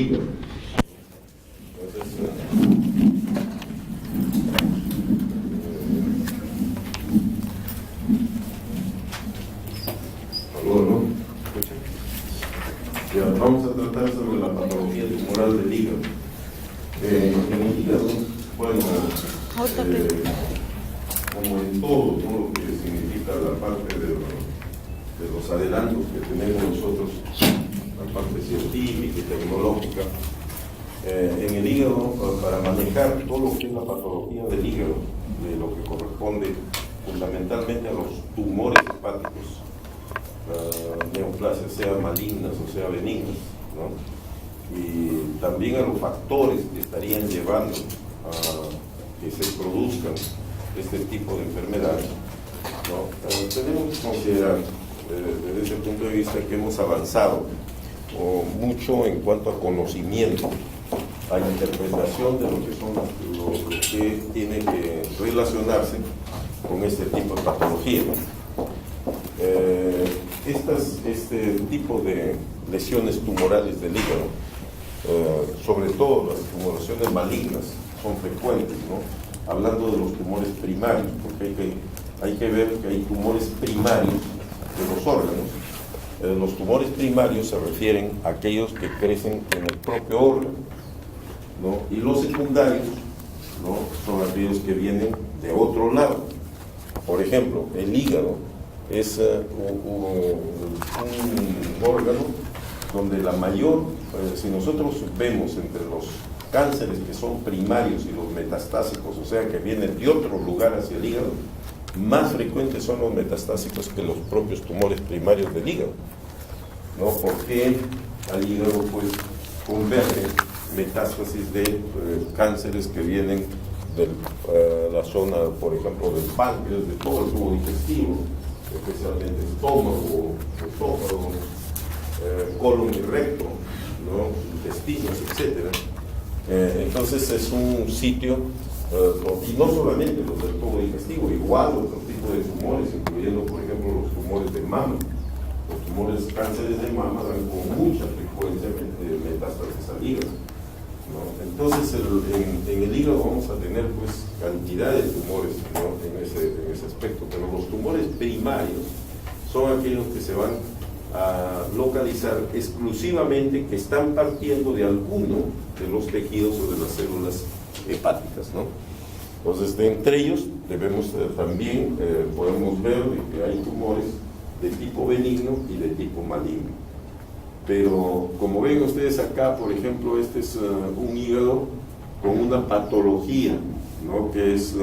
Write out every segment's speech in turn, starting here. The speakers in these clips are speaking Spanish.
hígado. Entonces, ¿no? Ya, vamos a tratar sobre la patología tumoral del hígado. En el hígado, bueno, como en todo lo que significa la parte de los adelantos que tenemos nosotros, la parte científica y tecnológica, en el hígado, para manejar todo lo que es la patología del hígado, de lo que corresponde fundamentalmente a los tumores hepáticos, neoplasias, sea malignas o sea benignas, ¿no? Y también a los factores que estarían llevando a que se produzcan este tipo de enfermedades, ¿no? Tenemos que considerar desde ese punto de vista que hemos avanzado mucho en cuanto a conocimiento, a interpretación de lo que son lo que tiene que relacionarse con este tipo de patología. Este tipo de lesiones tumorales del hígado, sobre todo las tumoraciones malignas, son frecuentes, ¿no? Hablando de los tumores primarios, porque hay que ver que hay tumores primarios de los órganos. Los tumores primarios se refieren a aquellos que crecen en el propio órgano, ¿no? Y los secundarios, ¿no? Son aquellos que vienen de otro lado. Por ejemplo, el hígado es un órgano donde la mayor, si nosotros vemos entre los cánceres que son primarios y los metastásicos, o sea que vienen de otro lugar hacia el hígado, más frecuentes son los metastásicos que los propios tumores primarios del hígado, ¿no? Porque al hígado pues convergen metástasis de cánceres que vienen de la zona, por ejemplo, del páncreas, de todo el tubo digestivo, especialmente estómago, esófago, colon y recto, ¿no? Intestinos, etc. Entonces es un sitio, y no solamente los del tubo digestivo, igual otro tipo de tumores, incluyendo, por ejemplo, los tumores de mama. Los tumores cánceres de mama dan con mucha frecuencia metástasis al hígado, ¿no? Entonces en el hígado vamos a tener pues cantidad de tumores, ¿no? en ese aspecto, pero los tumores primarios son aquellos que se van a localizar exclusivamente, que están partiendo de alguno de los tejidos o de las células hepáticas, ¿no? Entonces entre ellos debemos también podemos ver que hay tumores de tipo benigno y de tipo maligno. Pero como ven ustedes acá, por ejemplo, este es un hígado con una patología, ¿no? Que es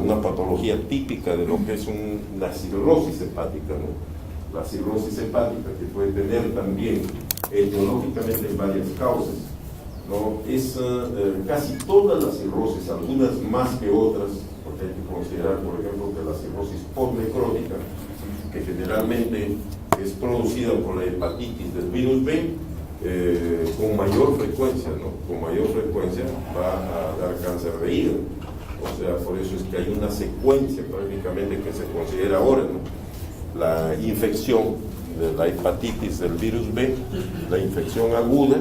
una patología típica de lo que es una cirrosis hepática, ¿no? La cirrosis hepática, que puede tener también etiológicamente varias causas, ¿no? Es casi todas las cirrosis, algunas más que otras, porque hay que considerar, por ejemplo, que la cirrosis postnecrótica, que generalmente es producida por la hepatitis del virus B, con mayor frecuencia, ¿no? Con mayor frecuencia va a dar cáncer de hígado. O sea, por eso es que hay una secuencia prácticamente que se considera ahora, ¿no? La infección de la hepatitis del virus B, la infección aguda,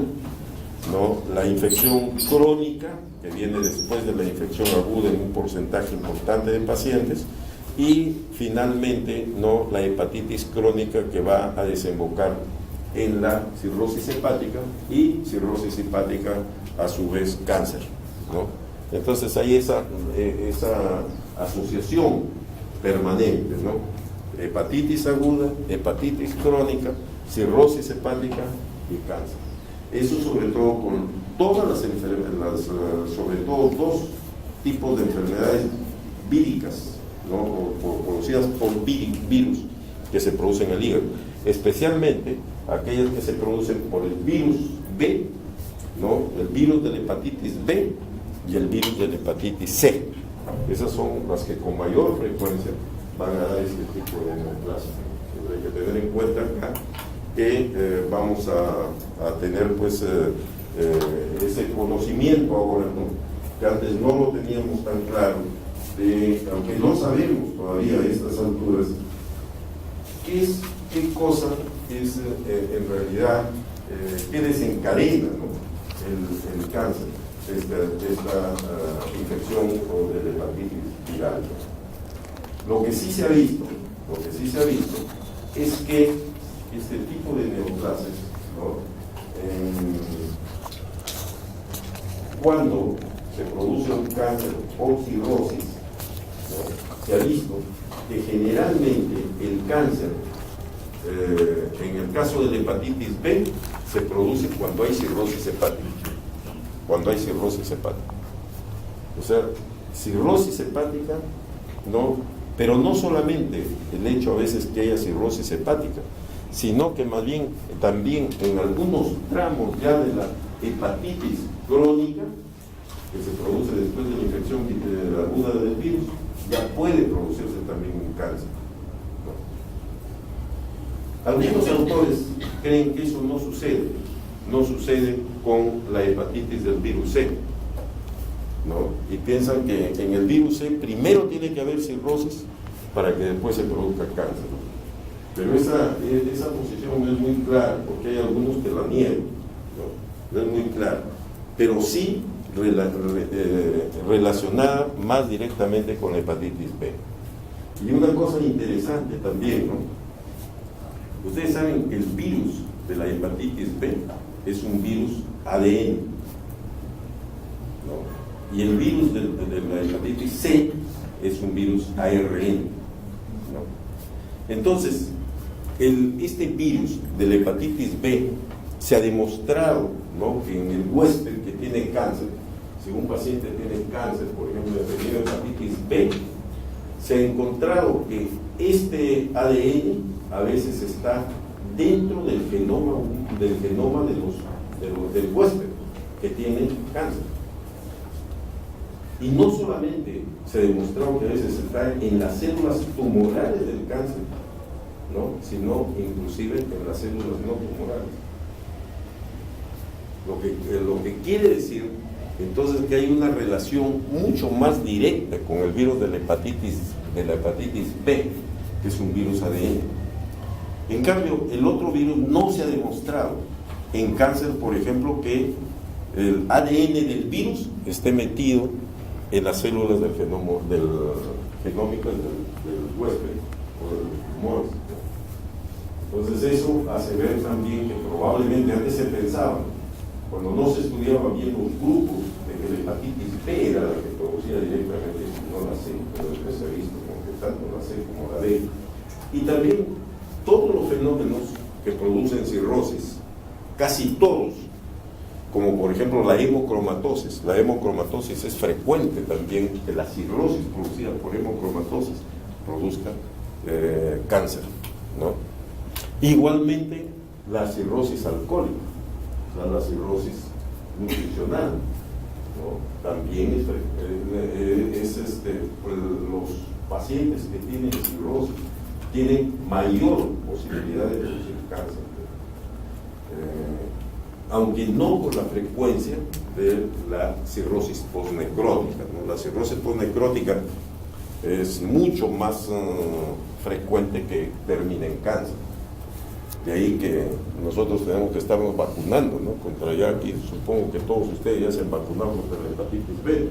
¿no? La infección crónica, que viene después de la infección aguda en un porcentaje importante de pacientes, y finalmente, ¿no? La hepatitis crónica, que va a desembocar en la cirrosis hepática, y cirrosis hepática a su vez cáncer, ¿no? Entonces hay esa asociación permanente, ¿no? Hepatitis aguda, hepatitis crónica, cirrosis hepática y cáncer. Eso sobre todo con todas las enfermedades, sobre todo dos tipos de enfermedades víricas, ¿no? O conocidas por virus, que se producen en el hígado, especialmente aquellas que se producen por el virus B, ¿no? El virus de la hepatitis B y el virus de la hepatitis C. Esas son las que con mayor frecuencia van a dar este tipo de neoplasia. Hay que tener en cuenta acá que vamos a tener pues ese conocimiento ahora, ¿no? Que antes no lo teníamos tan claro, aunque no sabemos todavía a estas alturas qué cosa es en realidad ¿qué desencadena, ¿no? el cáncer, esta infección o de hepatitis viral? Lo que sí se ha visto es que este tipo de neoplasias, ¿no? Cuando se produce un cáncer o cirrosis, ¿no? Se ha visto que generalmente el cáncer, en el caso de la hepatitis B, se produce cuando hay cirrosis hepática. Cuando hay cirrosis hepática. O sea, cirrosis hepática, ¿no? Pero no solamente el hecho a veces que haya cirrosis hepática, sino que más bien también en algunos tramos ya de la hepatitis crónica, que se produce después de la infección aguda del virus, ya puede producirse también un cáncer, ¿no? Algunos autores creen que eso no sucede con la hepatitis del virus C, ¿no? Y piensan que en el virus C primero tiene que haber cirrosis para que después se produzca cáncer, ¿no? Pero esa posición no es muy clara, porque hay algunos que la niegan, ¿no? No es muy clara, pero sí relacionada más directamente con la hepatitis B. Y una cosa interesante también, ¿no? Ustedes saben que el virus de la hepatitis B es un virus ADN, ¿no? Y el virus de la hepatitis C es un virus ARN, ¿no? Entonces, este virus de la hepatitis B se ha demostrado, ¿no? Que en el huésped que tiene cáncer, si un paciente tiene cáncer, por ejemplo, de hepatitis B, se ha encontrado que este ADN a veces está dentro del genoma del huésped que tiene cáncer. Y no solamente se ha demostrado que a veces está en las células tumorales del cáncer, ¿no? Sino inclusive en las células no tumorales. Lo que quiere decir entonces que hay una relación mucho más directa con el virus de la hepatitis B, que es un virus ADN. En cambio, el otro virus no se ha demostrado en cáncer, por ejemplo, que el ADN del virus esté metido en las células del genómico del huésped o del tumor. Entonces eso hace ver también que probablemente antes se pensaba, cuando no se estudiaba bien los grupos, de que la hepatitis B era la que producía directamente, no la C, pero después se ha visto como que tanto la C como la D. Y también todos los fenómenos que producen cirrosis, casi todos, como por ejemplo la hemocromatosis. La hemocromatosis es frecuente también, que la cirrosis producida por hemocromatosis produzca cáncer, ¿no? Igualmente la cirrosis alcohólica, o sea, la cirrosis nutricional, ¿no? También pues, los pacientes que tienen cirrosis tienen mayor posibilidad de producir cáncer, aunque no por la frecuencia de la cirrosis postnecrótica, ¿no? La cirrosis postnecrótica es mucho más frecuente que termine en cáncer. De ahí que nosotros tenemos que estarnos vacunando, ¿no? Contra ya aquí, supongo que todos ustedes ya se han vacunado contra la hepatitis B,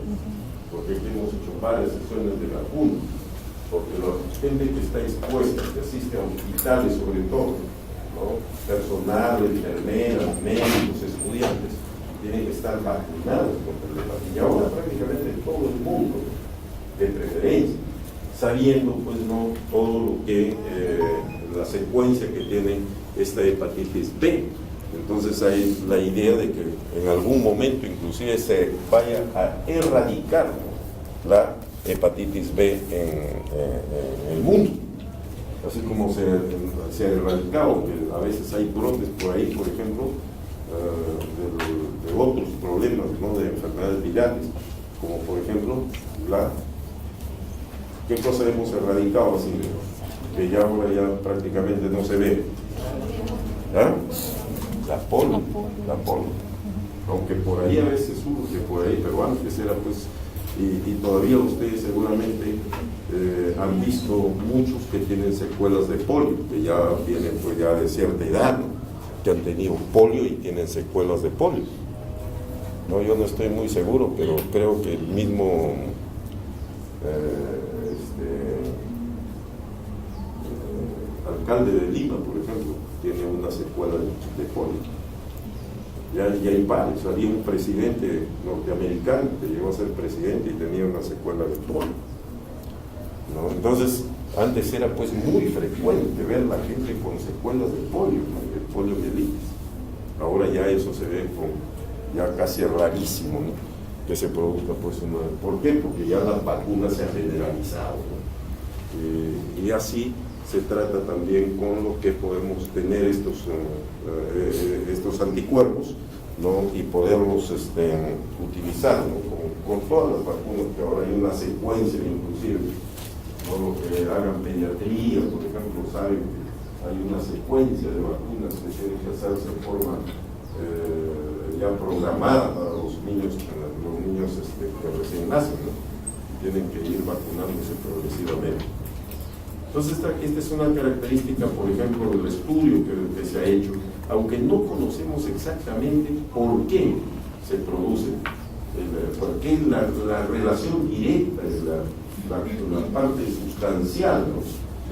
porque aquí hemos hecho varias sesiones de vacuna, porque la gente que está expuesta, que asiste a hospitales sobre todo, ¿no? Personal, enfermeras, médicos, estudiantes, tienen que estar vacunados contra la hepatitis. Y ahora prácticamente todo el mundo, de preferencia, sabiendo pues no todo lo que la secuencia que tiene esta hepatitis B. Entonces hay la idea de que en algún momento inclusive se vaya a erradicar, ¿no?, la hepatitis B en el mundo, así como se ha erradicado, que a veces hay brotes por ahí, por ejemplo, de otros problemas, ¿no?, de enfermedades virales, como por ejemplo ¿qué cosa hemos erradicado así? Que ya ahora ya prácticamente no se ve. ¿Ah? La polio. Aunque por ahí a veces surge por ahí, pero antes era pues, y todavía ustedes seguramente han visto muchos que tienen secuelas de polio, que ya vienen pues ya de cierta edad, ¿no? que han tenido polio y tienen secuelas de polio. No, yo no estoy muy seguro, pero creo que el mismo alcalde de Lima, por ejemplo, tiene una secuela de polio. Ya hay varios. Había un presidente norteamericano que llegó a ser presidente y tenía una secuela de polio, ¿no? Entonces, antes era pues muy frecuente ver a la gente con secuelas de polio, ¿no? El poliomielitis. Ahora ya eso se ve ya casi rarísimo, ¿no? Que se produzca pues una... ¿Por qué? Porque ya las vacunas se han generalizado, ¿no? Y así se trata también con lo que podemos tener estos anticuerpos, ¿no? Y poderlos utilizar, ¿no? Con todas las vacunas, que ahora hay una secuencia inclusive, ¿no? Lo que hagan pediatría, por ejemplo, saben que hay una secuencia de vacunas que tienen que hacerse de forma ya programada para los niños que recién nacen, ¿no? Tienen que ir vacunándose progresivamente. Entonces, esta es una característica, por ejemplo, del estudio que se ha hecho, aunque no conocemos exactamente por qué se produce, por qué la relación directa, la parte sustancial, ¿no?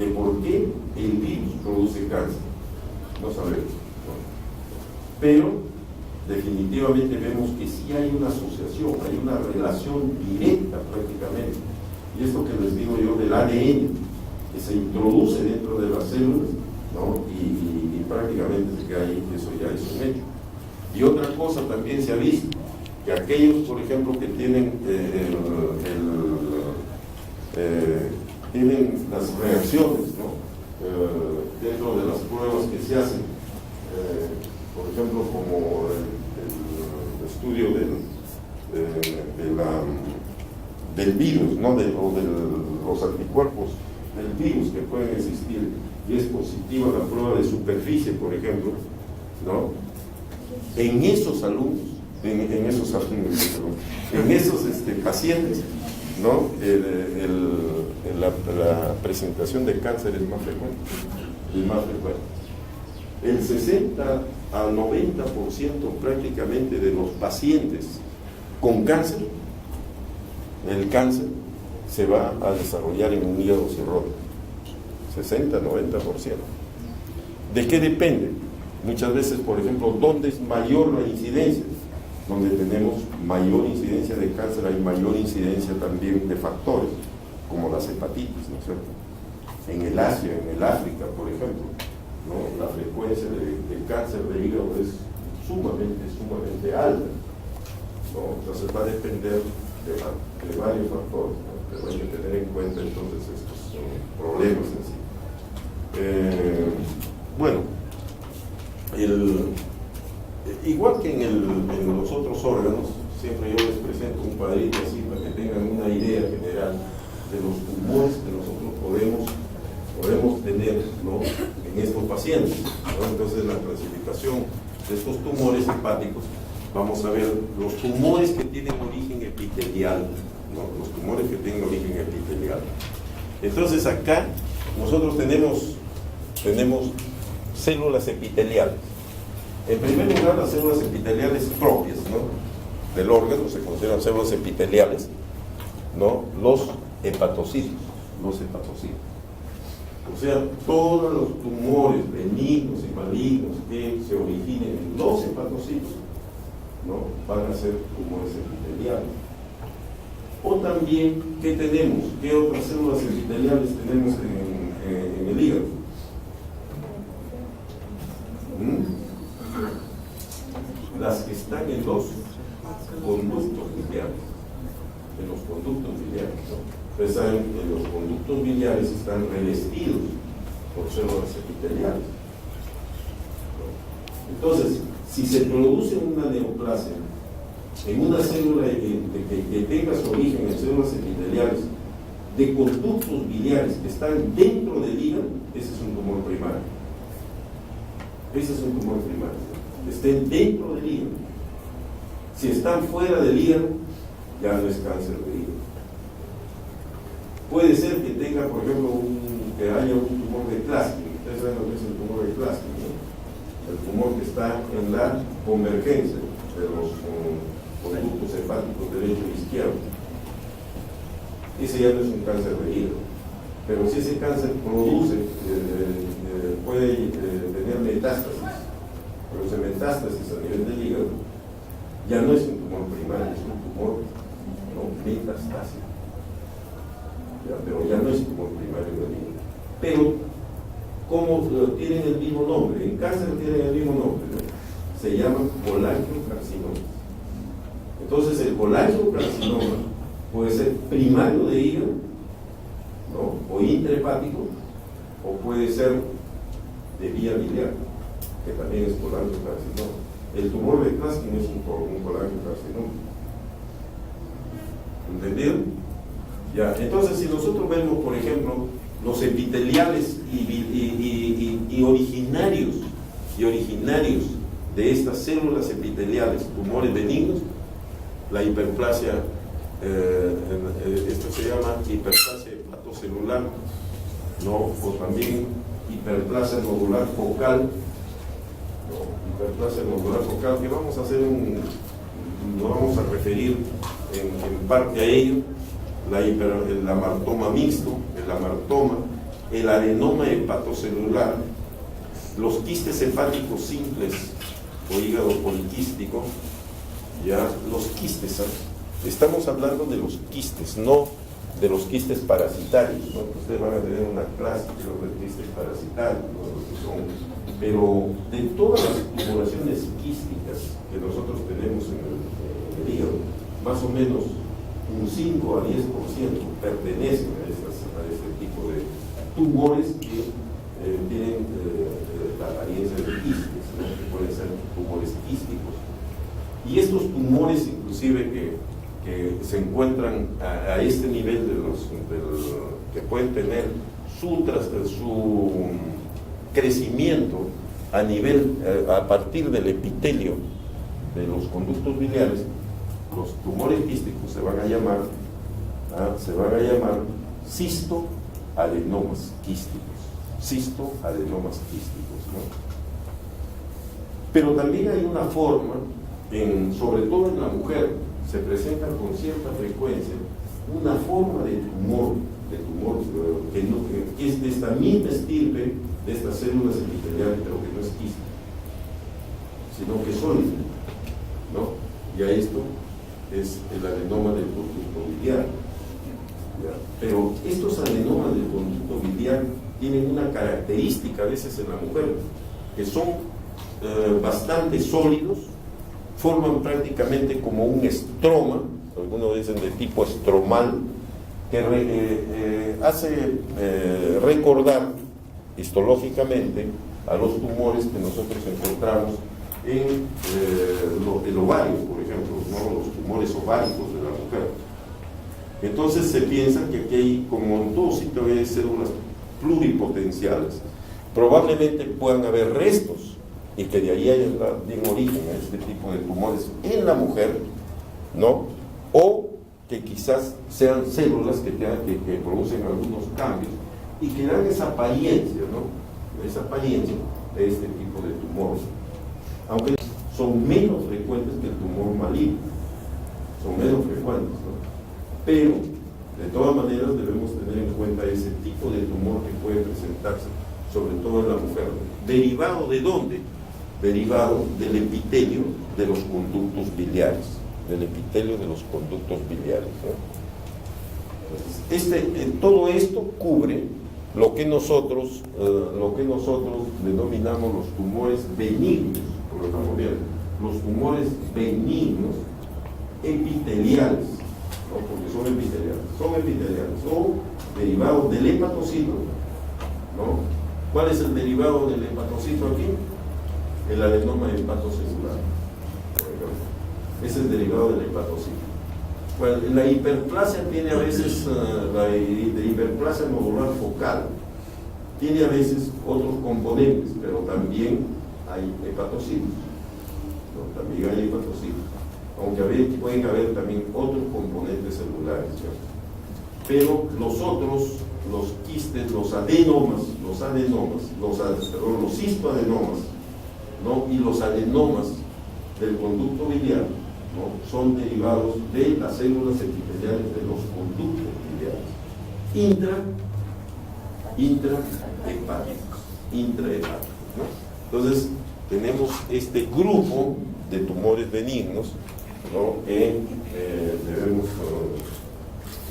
De por qué el virus produce cáncer. No sabemos, ¿no? Pero definitivamente vemos que sí hay una asociación, hay una relación directa prácticamente. Y esto que les digo yo del ADN, que se introduce dentro de las células, ¿no? Y prácticamente se queda ahí, eso ya es un hecho. Y otra cosa también se ha visto, que aquellos, por ejemplo, que tienen tienen las reacciones, ¿no? Dentro de las pruebas que se hacen, por ejemplo, como el estudio del virus, ¿no? O de los anticuerpos del virus que pueden existir, y es positiva la prueba de superficie, por ejemplo, ¿no? En esos alumnos, en esos pacientes, ¿no? La presentación de cáncer es más frecuente, El 60 al 90% prácticamente de los pacientes con cáncer, el cáncer se va a desarrollar en un hígado cirrótico. 60-90%. ¿De qué depende? Muchas veces, por ejemplo, ¿dónde es mayor la incidencia? Donde tenemos mayor incidencia de cáncer, hay mayor incidencia también de factores, como las hepatitis, ¿no es cierto? En el Asia, en el África, por ejemplo, ¿no? La frecuencia de cáncer de hígado es sumamente alta, ¿no? Entonces va a depender de varios factores, ¿no? Pero hay que tener en cuenta entonces estos problemas en sí. Bueno, igual que en los otros órganos, siempre yo les presento un cuadrito así para que tengan una idea general de los tumores que nosotros podemos tener, ¿no? En estos pacientes, ¿no? Entonces, la clasificación de estos tumores hepáticos, vamos a ver los tumores que tienen origen epitelial, ¿no? Los tumores que tienen origen epitelial. Entonces, acá nosotros tenemos células epiteliales. En primer lugar, las células epiteliales propias, ¿no? Del órgano se consideran células epiteliales, ¿no? Los hepatocitos. O sea, todos los tumores benignos y malignos que se originen en los hepatocitos, ¿no? Van a ser tumores epiteliales. O también, ¿qué tenemos? ¿Qué otras células epiteliales tenemos en el hígado? Las que están en los conductos biliares. ¿No? Ustedes saben que los conductos biliares están revestidos por células epiteliales. Entonces, si se produce una neoplasia en una célula que tenga su origen en células epiteliales de conductos biliares que están dentro del hígado, ese es un tumor primario. Estén dentro del hígado. Si están fuera del hígado, ya no es cáncer de hígado. Puede ser que tenga, por ejemplo, que haya un tumor de Klatskin. Ustedes saben lo que es el tumor de Klatskin, ¿no? el tumor que está en la convergencia de los conductos hepáticos derecho e izquierdo. Ese ya no es un cáncer de hígado. Pero si ese cáncer produce, puede tener metástasis, produce metástasis a nivel del hígado, ya no es un tumor primario, es un tumor metastásico. Pero ya no es tumor primario del hígado. Pero, como tienen el mismo nombre, en cáncer tienen el mismo nombre, ¿no? Se llaman colangiocarcinoma. Entonces, el colangiocarcinoma puede ser primario de hígado, ¿no? O intrahepático, o puede ser de vía biliar, que también es colangiocarcinoma. El tumor de Klatskin es un colangiocarcinoma. ¿Entendido? Ya, entonces, si nosotros vemos, por ejemplo, los epiteliales y originarios de estas células epiteliales, tumores benignos, la hiperplasia, esto se llama hiperplasia hepatocelular, ¿no? O también hiperplasia nodular focal, ¿no? Hiperplasia nodular focal, que vamos a hacer nos vamos a referir en parte a ello. El amartoma mixto, el amartoma, el adenoma hepatocelular, los quistes hepáticos simples o hígado poliquístico, ya los quistes, ¿sabes? Estamos hablando de los quistes, no de los quistes parasitarios, ¿no? Ustedes van a tener una clase de los quistes parasitarios, ¿no? Pero de todas las tumoraciones quísticas que nosotros tenemos en el hígado, más o menos un 5 a 10% pertenecen a este tipo de tumores que tienen la apariencia de quistes, ¿no? Que pueden ser tumores quísticos. Y estos tumores, inclusive, que se encuentran a este nivel que pueden tener su crecimiento a nivel, a partir del epitelio de los conductos biliares, los tumores quísticos se van a llamar cistoadenomas quísticos, ¿no? Pero también hay una forma, sobre todo en la mujer, se presenta con cierta frecuencia una forma de tumor que es de esta misma estirpe de estas células epiteliales, pero que no es quística, sino que es sólida, ¿no? Y a esto es el adenoma del conducto biliar. Pero estos adenomas del conducto biliar tienen una característica a veces en la mujer, que son bastante sólidos, forman prácticamente como un estroma, algunos dicen de tipo estromal, que hace recordar histológicamente a los tumores que nosotros encontramos en el ovario, por ejemplo, ¿no? Los tumores ováricos de la mujer. Entonces se piensa que aquí hay, como en todo sitio, hay células pluripotenciales. Probablemente puedan haber restos y que de ahí haya bien origen a este tipo de tumores en la mujer, ¿no? O que quizás sean células que producen algunos cambios y que dan esa apariencia, ¿no? Esa apariencia de este tipo de tumores. Aunque son menos frecuentes que el tumor maligno, son menos frecuentes, ¿no? Pero de todas maneras debemos tener en cuenta ese tipo de tumor que puede presentarse, sobre todo en la mujer. ¿Derivado de dónde? Derivado del epitelio de los conductos biliares, ¿no? Todo esto cubre lo que nosotros denominamos los tumores benignos, por estamos viendo, los tumores benignos epiteliales, ¿no? Porque son epiteliales, son derivados del hepatocito, ¿no? ¿Cuál es el derivado del hepatocito aquí? El adenoma hepatocelular. Es el derivado del hepatocito. Bueno, la hiperplasia tiene a veces, la hiperplasia nodular focal, tiene a veces otros componentes, pero también hay hepatocitos, ¿no? También hay hepatocitos, aunque pueden haber también otros componentes celulares, ¿no? Pero los otros, los quistes, los cistoadenomas, ¿no? Y los adenomas del conducto biliar, ¿no? Son derivados de las células epiteliales de los conductos biliares intrahepáticos, ¿no? Entonces tenemos este grupo de tumores benignos, ¿no? Que debemos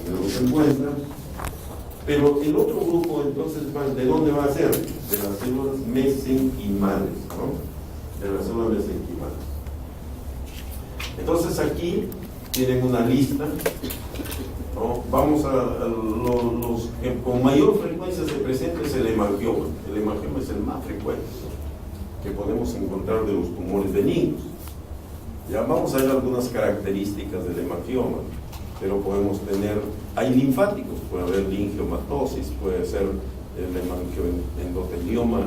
tenerlos en cuenta. Pero el otro grupo, entonces, ¿de dónde va a ser? De las células mesenquimales, ¿no? De las células mesenquimales. Entonces aquí tienen una lista, ¿no? Vamos a los que con mayor frecuencia se presenta es el hemangioma. El hemangioma es el más frecuente, ¿no? Que podemos encontrar de los tumores benignos. Ya vamos a ver algunas características del hemangioma, pero podemos tener, hay linfáticos, puede haber lingiomatosis, puede ser el hemangiendotelioma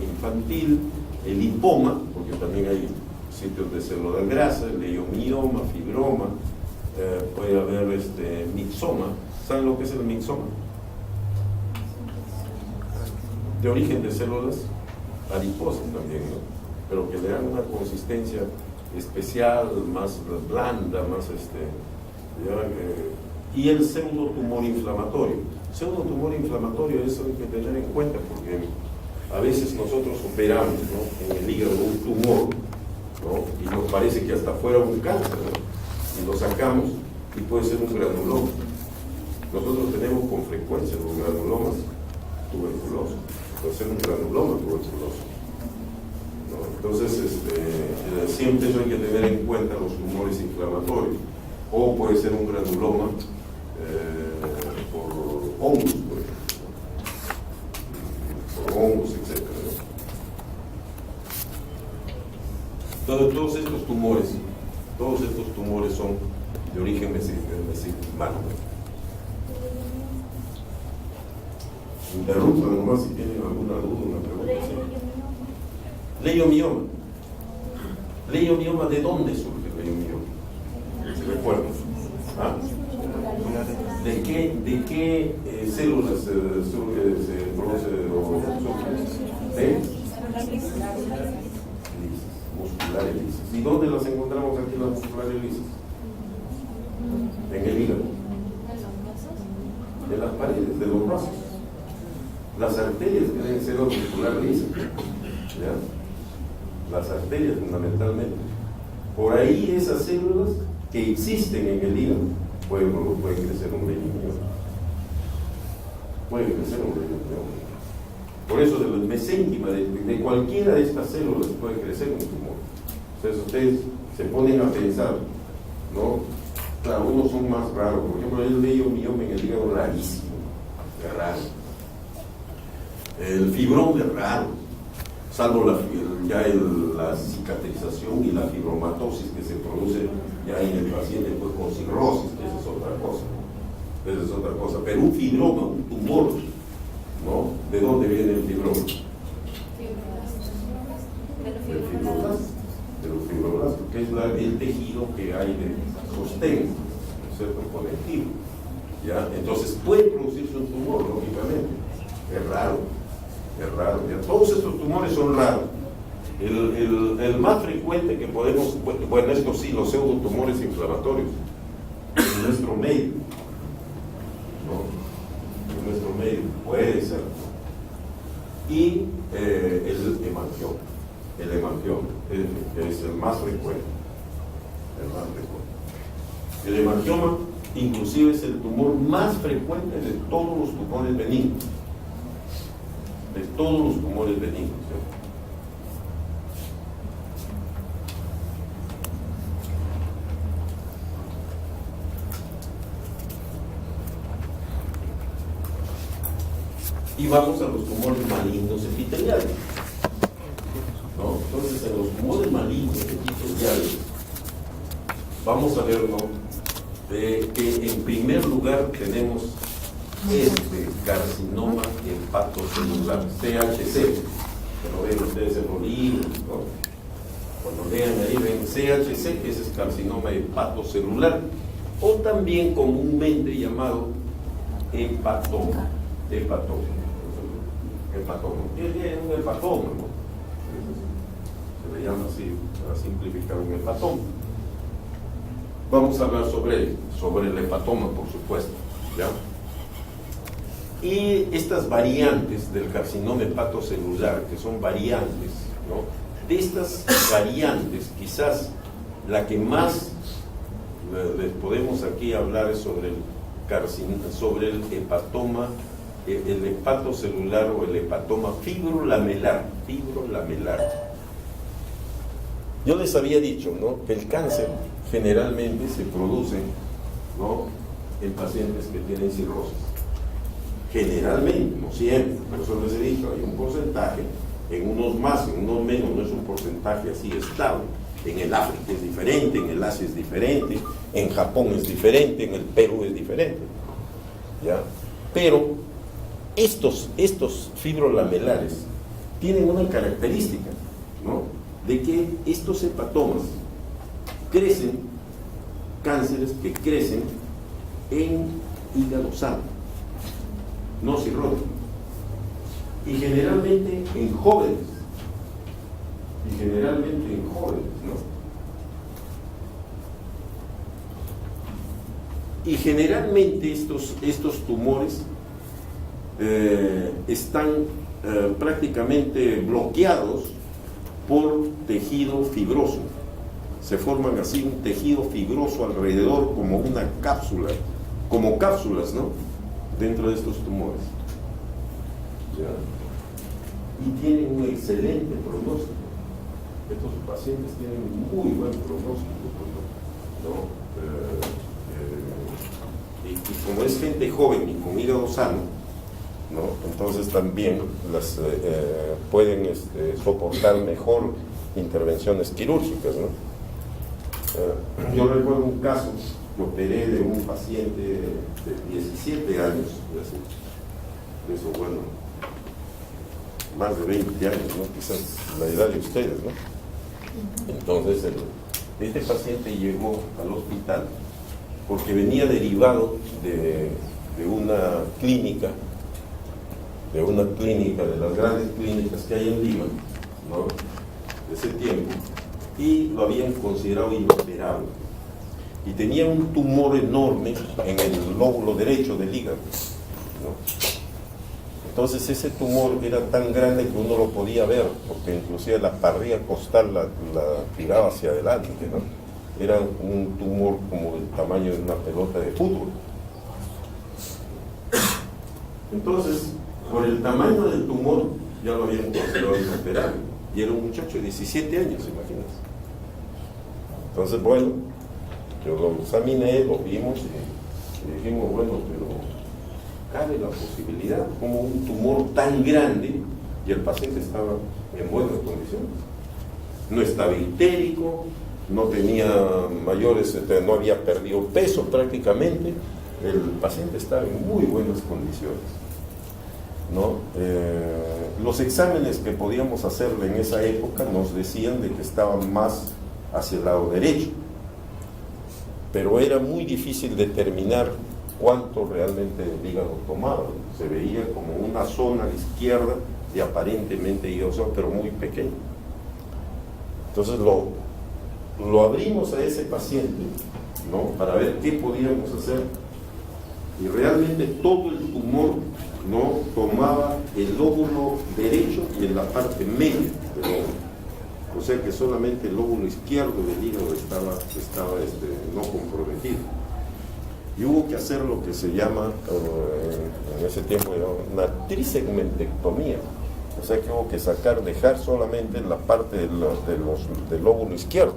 infantil, el lipoma, porque también hay sitios de células grasas, el leiomioma, fibroma, puede haber mixoma. ¿Saben lo que es el mixoma? De origen de células adiposas también, ¿no? Pero que le dan una consistencia especial, más blanda, más y el pseudotumor inflamatorio. Pseudotumor inflamatorio, eso hay que tener en cuenta porque a veces nosotros operamos, ¿no? En el hígado un tumor, ¿no? Y nos parece que hasta fuera un cáncer, ¿no? Y lo sacamos y puede ser un granuloma. Nosotros tenemos con frecuencia los granulomas tuberculosos, puede ser un granuloma tuberculoso, ¿no? Entonces siempre eso hay que tener en cuenta, los tumores inflamatorios. O puede ser un granuloma por hongos, por ejemplo, por hongos, etc. Entonces, todos estos tumores son de origen mesenquimal. Interrumpan nomás si tienen alguna duda, una pregunta. Leiomioma. Leiomioma, ¿de dónde surge el leiomioma? ¿Se recuerdan? ¿Ah? ¿De qué células se produce o surge? ¿De? Musculares lisas. ¿Y dónde las encontramos aquí las musculares lisas? En el hígado. De las paredes, de los brazos. Las arterias tienen células musculares lisas. ¿Ya? Las arterias fundamentalmente. Por ahí esas células que existen en el hígado pueden crecer un leiomioma. Pueden crecer un leiomioma. Por eso de los mesénquima, de cualquiera de estas células puede crecer un tumor. Entonces ustedes se ponen a pensar, ¿no? Claro, unos son más raros. Por ejemplo, el leiomioma en el hígado rarísimo, es raro. El fibroma es raro, salvo la cicatrización y la fibromatosis que se produce ya en el paciente pues, con cirrosis, que esa es otra cosa. Esa es otra cosa. Pero un fibroma, un tumor, ¿no? ¿De dónde viene el fibroma? Del fibroblasto. De los fibroblastos, que es el tejido que hay de sostén, ¿cierto? Conectivo. ¿Ya? Entonces puede producirse un tumor, lógicamente. Es raro. ¿Ya? Todos estos tumores son raros. El más frecuente que podemos, bueno, esto sí, los pseudotumores inflamatorios, en nuestro medio, ¿no? En nuestro medio puede ser. Y el hemangioma, que es el más frecuente. El hemangioma, inclusive, es el tumor más frecuente de todos los tumores benignos. De todos los tumores benignos, ¿sí? Y vamos a los tumores malignos epiteliales, ¿no? Entonces, en los tumores malignos epiteliales, vamos a ver, ¿no? Que en primer lugar tenemos carcinoma hepatocelular, CHC, que lo ven ustedes en los libros, ¿no? Cuando lean ahí ven CHC, ese es carcinoma hepatocelular, o también comúnmente llamado hepatoma. Hepatoma. Es un hepatoma, ¿no? le llama así, para simplificar, un hepatoma. Vamos a hablar sobre el hepatoma, por supuesto, ¿ya? Y estas variantes del carcinoma hepatocelular, que son variantes, ¿no? De estas variantes, quizás la que más les podemos aquí hablar es sobre el hepatoma, el hepatocelular o el hepatoma fibrolamelar. Yo les había dicho, ¿no?, que el cáncer generalmente se produce, ¿no?, en pacientes que tienen cirrosis. Generalmente, no siempre, por eso les he dicho, hay un porcentaje, en unos más, en unos menos, no es un porcentaje así estable. En el África es diferente, en el Asia es diferente, en Japón es diferente, en el Perú es diferente, ¿ya? Pero estos fibrolamelares tienen una característica, ¿no?, de que estos hepatomas crecen, cánceres que crecen en hígado sano, no cirrótico, y generalmente en jóvenes, ¿no? Y generalmente estos tumores están prácticamente bloqueados por tejido fibroso. Se forman así un tejido fibroso alrededor, como una cápsula, como cápsulas, ¿no?, dentro de estos tumores, ¿ya? Y tienen un excelente pronóstico. Estos pacientes tienen muy buen pronóstico, ¿no? Y como es gente joven y con hígado sano, ¿no?, entonces también pueden soportar mejor intervenciones quirúrgicas, ¿no? Yo recuerdo un caso que operé de un paciente de 17 años, eso, bueno, más de 20 años, ¿no?, quizás la edad de ustedes, ¿no? Entonces este paciente llegó al hospital porque venía derivado de una clínica, de las grandes clínicas que hay en Lima, ¿no?, de ese tiempo, y lo habían considerado inoperable. Y tenía un tumor enorme en el lóbulo derecho del hígado, ¿no? Entonces ese tumor era tan grande que uno lo podía ver, porque inclusive la parrilla costal la tiraba hacia adelante, ¿no? Era un tumor como del tamaño de una pelota de fútbol. Entonces, por el tamaño del tumor, ya lo habían considerado inoperable. Y era un muchacho de 17 años, imagínense. Entonces, bueno, yo lo examiné, lo vimos y dijimos, bueno, pero cabe la posibilidad, como un tumor tan grande, y el paciente estaba en buenas condiciones. No estaba ictérico, no tenía mayores, no había perdido peso prácticamente, el paciente estaba en muy buenas condiciones, ¿no? Los exámenes que podíamos hacerle en esa época nos decían de que estaba más hacia el lado derecho, pero era muy difícil determinar cuánto realmente el hígado tomaba. Se veía como una zona a la izquierda de aparentemente hígado, pero muy pequeño. Entonces lo abrimos a ese paciente, ¿no?, para ver qué podíamos hacer, y realmente todo el tumor, ¿no?, tomaba el lóbulo derecho y en la parte media del lóbulo. O sea que solamente el lóbulo izquierdo del hígado estaba no comprometido. Y hubo que hacer lo que se llama, en ese tiempo era una trisegmentectomía. O sea que hubo que dejar solamente la parte del lóbulo izquierdo,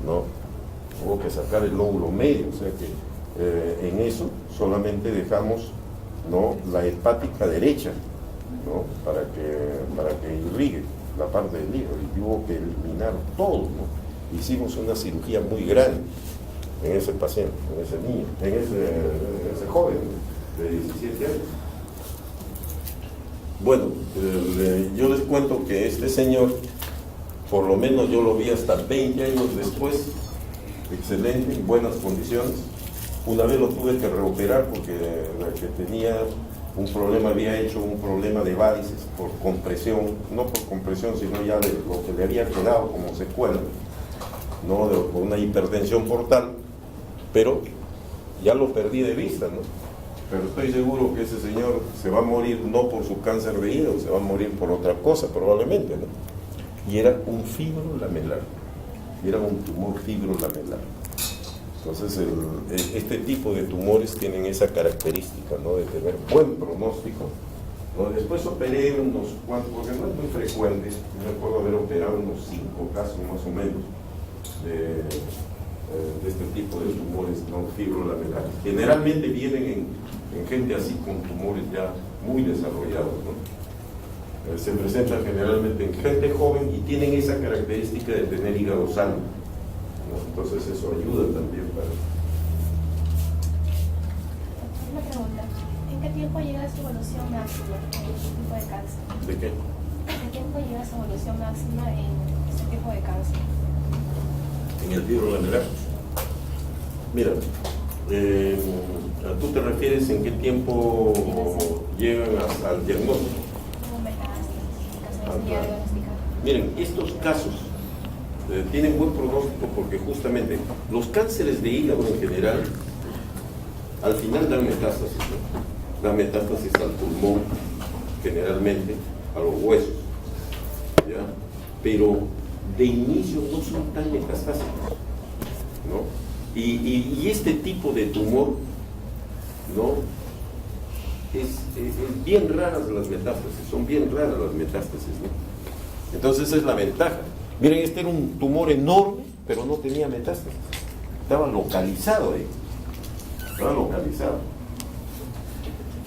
¿no? Hubo que sacar el lóbulo medio, o sea que en eso solamente dejamos, ¿no?, la hepática derecha, ¿no?, para que irrigue la parte del hígado, y hubo que eliminar todo, ¿no? Hicimos una cirugía muy grande en ese paciente, en ese niño, en ese joven de 17 años. Bueno, yo les cuento que este señor, por lo menos yo lo vi hasta 20 años después, excelente, en buenas condiciones. Una vez lo tuve que reoperar porque la que tenía un problema, había hecho un problema de varices por compresión, no por compresión, sino ya de lo que le había quedado como secuela, ¿no? Por una hipertensión portal, pero ya lo perdí de vista, ¿no? Pero estoy seguro que ese señor se va a morir no por su cáncer de hígado, se va a morir por otra cosa probablemente, ¿no? Y era un fibrolamelar, y era un tumor fibrolamelar. Entonces, este tipo de tumores tienen esa característica, ¿no? De tener buen pronóstico, ¿no? Después operé unos cuantos, porque no es muy frecuente, yo me acuerdo haber operado unos 5 casos más o menos de este tipo de tumores, ¿no? Fibrolamelares. Generalmente vienen en gente así con tumores ya muy desarrollados, ¿no? Se presentan generalmente en gente joven y tienen esa característica de tener hígado sano, ¿no? Entonces eso ayuda también para... Una pregunta, ¿en qué tiempo llega su evolución máxima en este tipo de cáncer? ¿De qué? ¿En qué tiempo llega su evolución máxima en este tipo de cáncer? En el fibrolamelar. Mira, ¿tú te refieres en qué tiempo llegan al diagnóstico? Como metástasis, caso de Claro. diagnosticar. Miren, estos casos tienen buen pronóstico porque justamente los cánceres de hígado en general al final dan metástasis, ¿no? Dan metástasis al pulmón, generalmente, a los huesos, ¿ya? Pero de inicio no son tan metastásicos, ¿no? Y este tipo de tumor, ¿no? Es bien raras las metástasis, son bien raras las metástasis, ¿no? Entonces esa es la ventaja. Miren, este era un tumor enorme, pero no tenía metástasis. Estaba localizado ahí. Estaba localizado.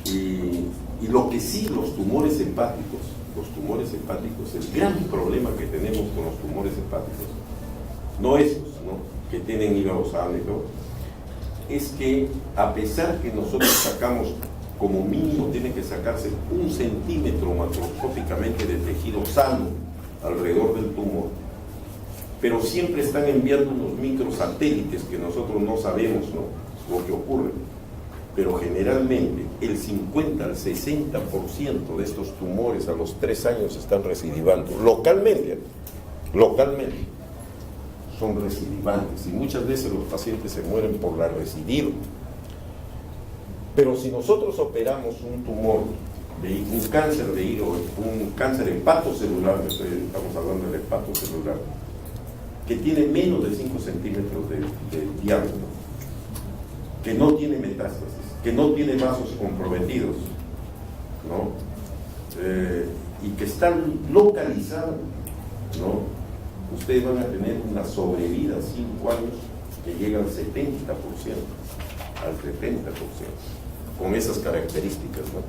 Y lo que sí, los tumores hepáticos, el gran problema que tenemos con los tumores hepáticos, no esos, ¿no? Que tienen hígado sano y todo, es que a pesar que nosotros sacamos, como mínimo tiene que sacarse 1 centímetro macroscópicamente de tejido sano alrededor del tumor, pero siempre están enviando unos microsatélites que nosotros no sabemos, ¿no? Lo que ocurre. Pero generalmente el 50 al 60% de estos tumores a los 3 años están recidivando, localmente son recidivantes, y muchas veces los pacientes se mueren por la recidiva. Pero si nosotros operamos un tumor, un cáncer de hígado, un cáncer hepatocelular, estamos hablando del hepatocelular, que tiene menos de 5 centímetros de diámetro, que no tiene metástasis, que no tiene vasos comprometidos, ¿no? Y que están localizados, ¿no? Ustedes van a tener una sobrevida a 5 años que llega al 70%, al 70%, con esas características, ¿no?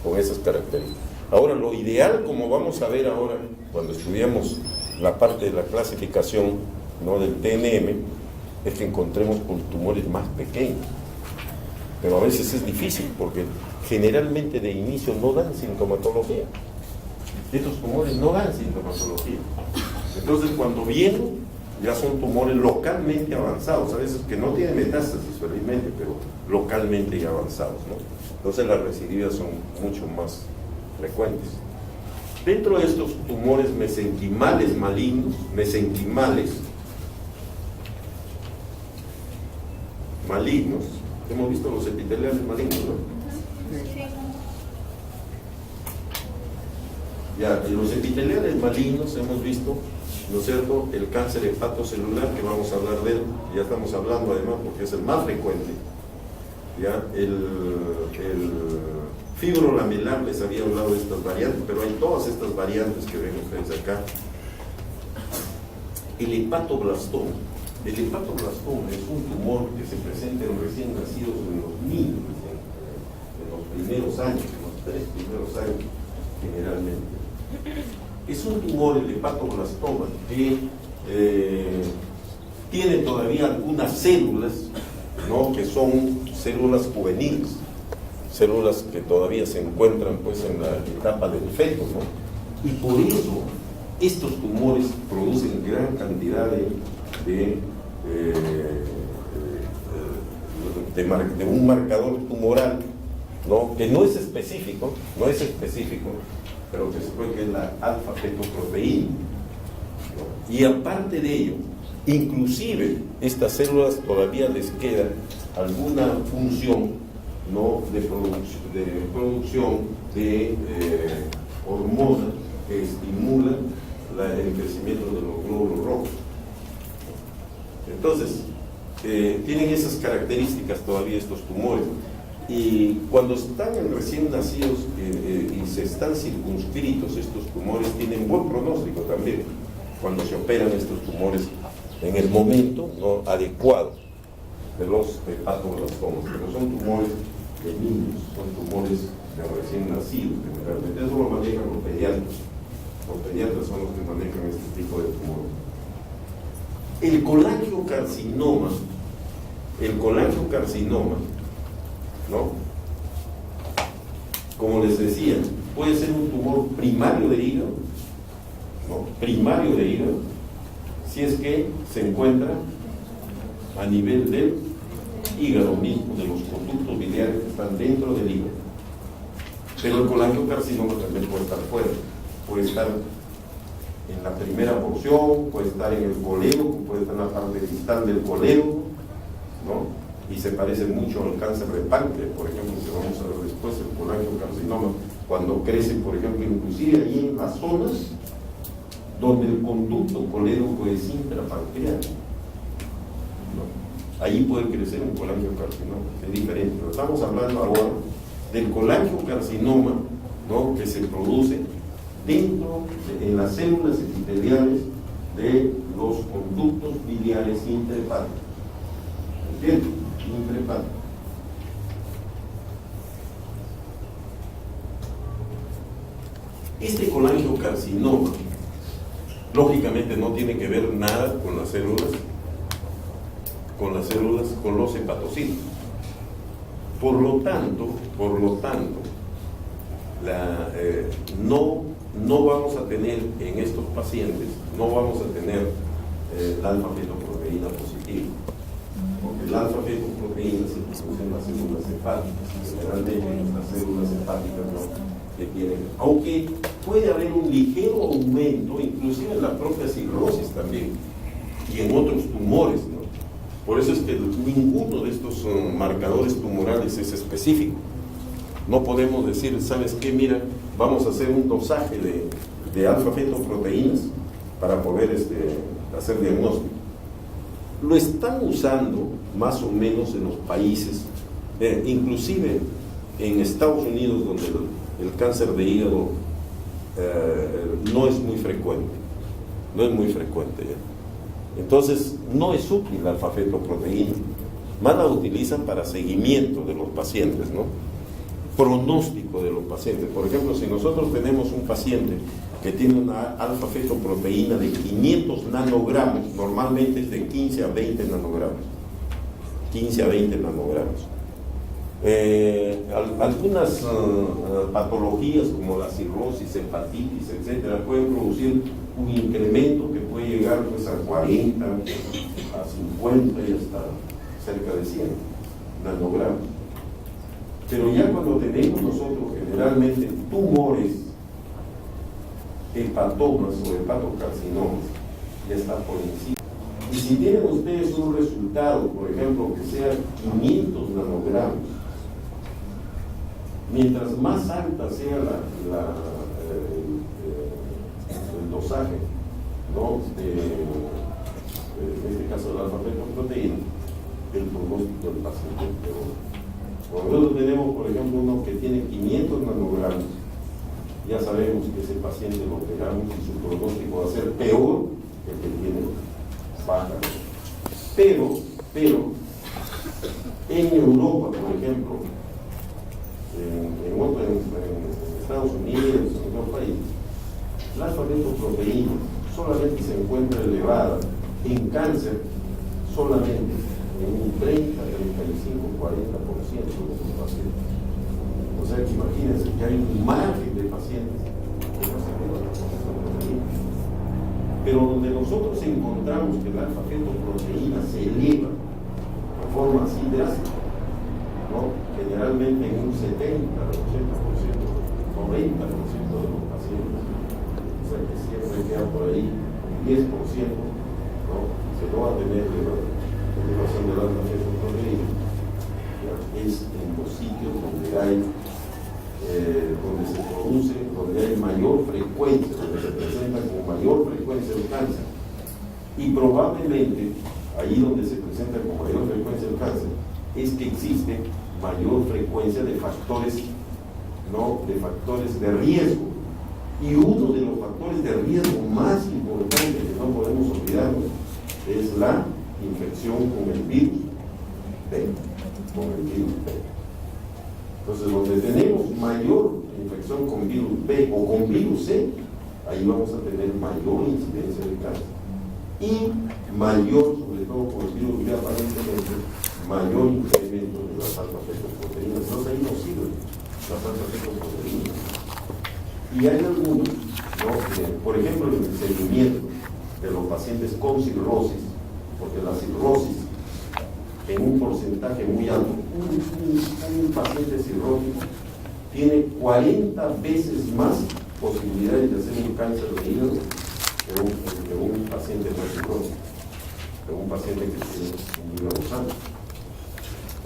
Con esas características. Ahora, lo ideal, como vamos a ver ahora, cuando estudiamos la parte de la clasificación, ¿no? Del TNM, es que encontremos con tumores más pequeños. Pero a veces es difícil, porque generalmente de inicio no dan sintomatología. Estos tumores no dan sintomatología. Entonces, cuando vienen, ya son tumores localmente avanzados, a veces que no tienen metástasis, felizmente, pero localmente ya avanzados, ¿no? Entonces, las recidivas son mucho más frecuentes. Dentro de estos tumores mesenquimales malignos, hemos visto los epiteliales malignos, ¿no? Ya, en los epiteliales malignos hemos visto, ¿no es cierto?, el cáncer hepatocelular, que vamos a hablar de él, ya estamos hablando además porque es el más frecuente, ya, el fibrolamelar, les había hablado de estas variantes, pero hay todas estas variantes que ven ustedes acá. El hepatoblastoma es un tumor que se presenta en recién nacidos, en los niños, en los primeros años, en los 3 primeros años, generalmente. Es un tumor, el hepatoblastoma, que tiene todavía algunas células, ¿no? Que son células juveniles, células que todavía se encuentran, pues, en la etapa del feto, ¿no? Y por eso estos tumores producen gran cantidad de un marcador tumoral ¿no? Que no es específico, pero que se puede que es la alfa-fetoproteína, ¿no? Y aparte de ello, inclusive estas células todavía les queda alguna función, ¿no? de producción de hormonas que estimulan el crecimiento de los glóbulos rojos. Entonces, tienen esas características todavía estos tumores. Y cuando están en recién nacidos y se están circunscritos estos tumores, tienen buen pronóstico también cuando se operan estos tumores en el momento, ¿no? adecuado de los hepatoblastomas, pero son tumores de niños, son tumores de recién nacidos generalmente. Eso lo manejan los pediatras. Los pediatras son los que manejan este tipo de tumores. El colangiocarcinoma, ¿no? Como les decía, puede ser un tumor primario de hígado, ¿no? Primario de hígado, si es que se encuentra a nivel del hígado mismo, de los conductos biliares que están dentro del hígado. Pero el colangiocarcinoma también puede estar fuera, puede estar en la primera porción, puede estar en el colédoco, puede estar en la parte distal del colédoco, ¿no? Y se parece mucho al cáncer de páncreas, por ejemplo, que vamos a ver después, el colangiocarcinoma, cuando crece, por ejemplo, inclusive ahí en las zonas donde el conducto colédoco es intrapancreático, ¿no? Ahí puede crecer un colangiocarcinoma, es diferente. Pero estamos hablando ahora del colangiocarcinoma, ¿no? Que se produce en las células epiteliales de los conductos biliares intrahepáticos. ¿Entiendes? Intrahepáticos. Este colangiocarcinoma, lógicamente, no tiene que ver nada con las células, con los hepatocitos. Por lo tanto, no vamos a tener en estos pacientes, la alfa-fetoproteína positiva, porque la alfa-fetoproteína se produce en las células hepáticas, generalmente en las células hepáticas, ¿no? Que tienen, aunque puede haber un ligero aumento, inclusive en la propia cirrosis también, y en otros tumores, ¿no? Por eso es que ninguno de estos marcadores tumorales es específico. No podemos decir, ¿sabes qué? Mira, vamos a hacer un dosaje de alfa-fetoproteínas para poder hacer diagnóstico. Lo están usando más o menos en los países, inclusive en Estados Unidos, donde el cáncer de hígado no es muy frecuente. ¿Ya? Entonces, no es útil la alfa-fetoproteína. Más la utilizan para seguimiento de los pacientes, ¿no? Pronóstico de los pacientes. Por ejemplo, si nosotros tenemos un paciente que tiene una alfa-fetoproteína de 500 nanogramos, normalmente es de 15 a 20 nanogramos. 15 a 20 nanogramos. Algunas patologías como la cirrosis, hepatitis, etcétera, pueden producir un incremento que puede llegar pues, a 40, a 50 y hasta cerca de 100 nanogramos. Pero ya cuando tenemos nosotros generalmente tumores, hepatomas o hepatocarcinomas, ya está por encima. Y si tienen ustedes un resultado, por ejemplo, que sea 500 nanogramos, mientras más alta sea el dosaje, ¿no? En este caso de la alfa-fetoproteína, el pronóstico del paciente es peor. Cuando nosotros tenemos, por ejemplo, uno que tiene 500 nanogramos, ya sabemos que ese paciente lo operamos y su pronóstico va a ser peor que el que tiene baja. Pero, en Europa, por ejemplo, en Estados Unidos, en otros países, la alfa-fetoproteína solamente se encuentra elevada en cáncer solamente en un 30, 35, 40% de los pacientes. O sea que imagínense que hay un margen de pacientes que no se quedan con alfa-fetoproteína. Pero donde nosotros encontramos que la alfa-fetoproteína se eleva de forma así drástica, ¿no? Generalmente aproximadamente en un 70, 80%, 90% de los pacientes. O sea que siempre queda por ahí un 10%, ¿no? Se lo va a tener elevación de la proteína. Es en los sitios donde hay, donde se produce, donde hay mayor frecuencia, donde se presenta con mayor frecuencia el cáncer. Y probablemente, ahí donde se presenta con mayor frecuencia el cáncer, es que existe mayor frecuencia de factores, ¿no? De factores de riesgo. Y uno de los factores de riesgo más importantes que no podemos olvidarnos es la infección con el virus B, con el virus B. Entonces, donde tenemos mayor infección con virus B o con virus C, ahí vamos a tener mayor incidencia de cáncer. Y mayor, sobre todo con el virus B, aparentemente, mayor incremento de las alfa-fetoproteínas. Entonces, ahí nos sirven las alfa-fetoproteínas. Y hay algunos, ¿no? Por ejemplo, el seguimiento de los pacientes con cirrosis, porque la cirrosis, en un porcentaje muy alto, un paciente cirrótico tiene 40 veces más posibilidades de hacer un cáncer de hígado que un paciente no cirrótico, que un paciente que tiene un hígado sano.